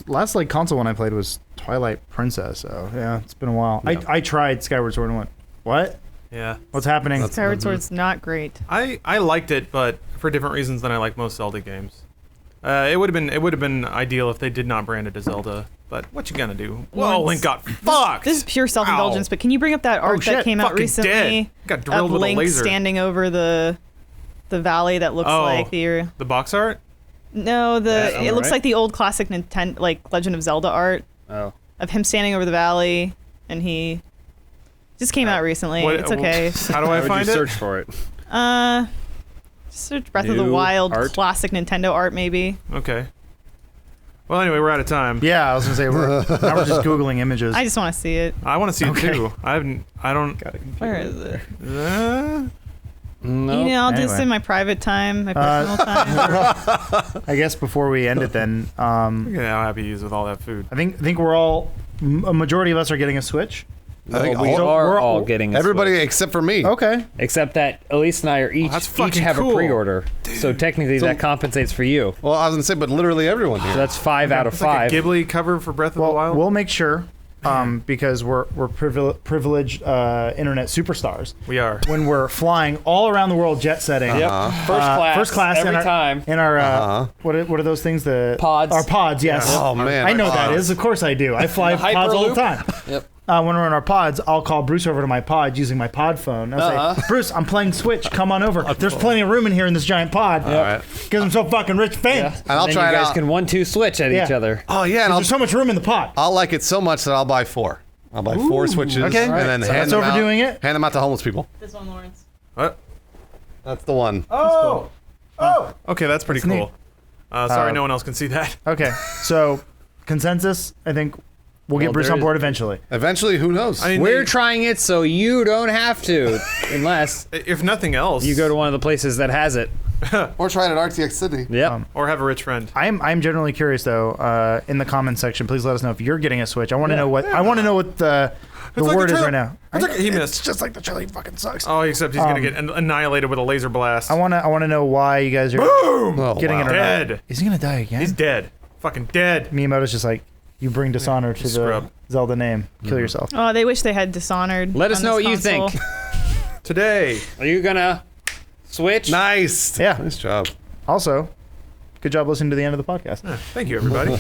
last like console one I played was Twilight Princess. So yeah, it's been a while. Yeah. I tried Skyward Sword and went, what? Yeah. What's happening? Skyward Sword's not great. I liked it, but for different reasons than I like most Zelda games. It would have been ideal if they did not brand it as Zelda. But what you gonna do? Whoa, Link got fucked. This is pure self-indulgence. But can you bring up that art that came out Fucking recently? Dead. Got drilled of with Link a laser. standing over the valley that looks like the box art. No, Yeah, it looks right. like the old classic Nintendo, like Legend of Zelda art Oh. of him standing over the valley, and he just came out recently. What- It's okay. How do I How would find you it? search for it? Search Breath of the New Wild art? classic Nintendo art, maybe. Okay. Well, anyway, we're out of time. Yeah, I was gonna say now we're just googling images. I just want to see it. I want to see Okay. it too. I don't. Where is it? No. I'll do this Anyway. in my private time, my personal time. I guess before we end it, then Look at how happy he is with all that food. I think we're all a majority of us are getting a Switch. I think we all- are we're all all- getting a everybody Switch. except for me. Okay. Except that Elise and I are each that's each fucking have cool. a pre-order. So technically that compensates for you. Well, I was gonna say, but literally everyone here. So that's 5 out of It's like 5. a Ghibli cover for Breath of the Well, Wild. we'll make sure, because we're privileged internet superstars. We are. When we're flying all around the world, jet setting. Yep. First class in every our, time. in our what are those things? The Pods. Our pods. Yes. Oh man, I know that Pods. is. Of course I do. I fly pods all the Hyperloop. time. Yep. When we're in our pods, I'll call Bruce over to my pod using my pod phone. I'll say, Bruce, I'm playing Switch. Come on over. There's plenty of room in here in this giant pod. All right. Because I'm so fucking rich and famous. And I'll then try you it guys out. can 1-2 switch at Yeah. each other. Oh yeah, and There's so much room in the pod. I'll like it so much that I'll buy 4. I'll buy 4 Switches okay. and then So hand that's them out. overdoing it? Hand them out to homeless people. This one, Lawrence. What? That's the one. Oh. Okay, that's pretty That's cool. Sorry, no one else can see that. Okay. So, consensus, I think we'll get Well, Bruce there on is- board eventually. Eventually, who knows? I mean, We're trying it so you don't have to, unless if nothing else, you go to one of the places that has it. Or try it at RTX Sydney. Yep. or have a rich friend. I'm generally curious though. In the comments section, please let us know if you're getting a Switch. I want to know what the like word the is trailer- right now. It's like he It's missed. just like the trailer fucking sucks. Oh, except he's gonna get annihilated with a laser blast. I want to know why you guys are Oh, getting wow. it or not. Dead. Is he gonna die again? He's dead. Fucking dead. Miyamoto's just like, you bring dishonor to the Scrub. Zelda name. Kill yourself. Oh, they wish they had Dishonored. Let us on know this what you console. think. Today. Are you gonna switch? Nice. Yeah. Nice job. Also, good job listening to the end of the podcast. Thank you, everybody.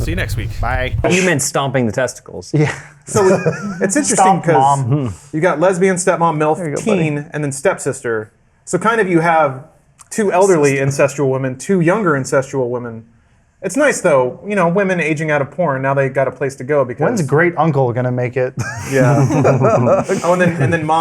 See you next week. Bye. You meant stomping the testicles. So it's interesting Stop, because Mom. you got lesbian, stepmom, you MILF, go, teen, and then stepsister. So kind of you have 2 elderly incestual women, 2 younger incestual women. It's nice though, women aging out of porn. Now they got a place to go because When's great uncle gonna make it? yeah. Oh, and then mom.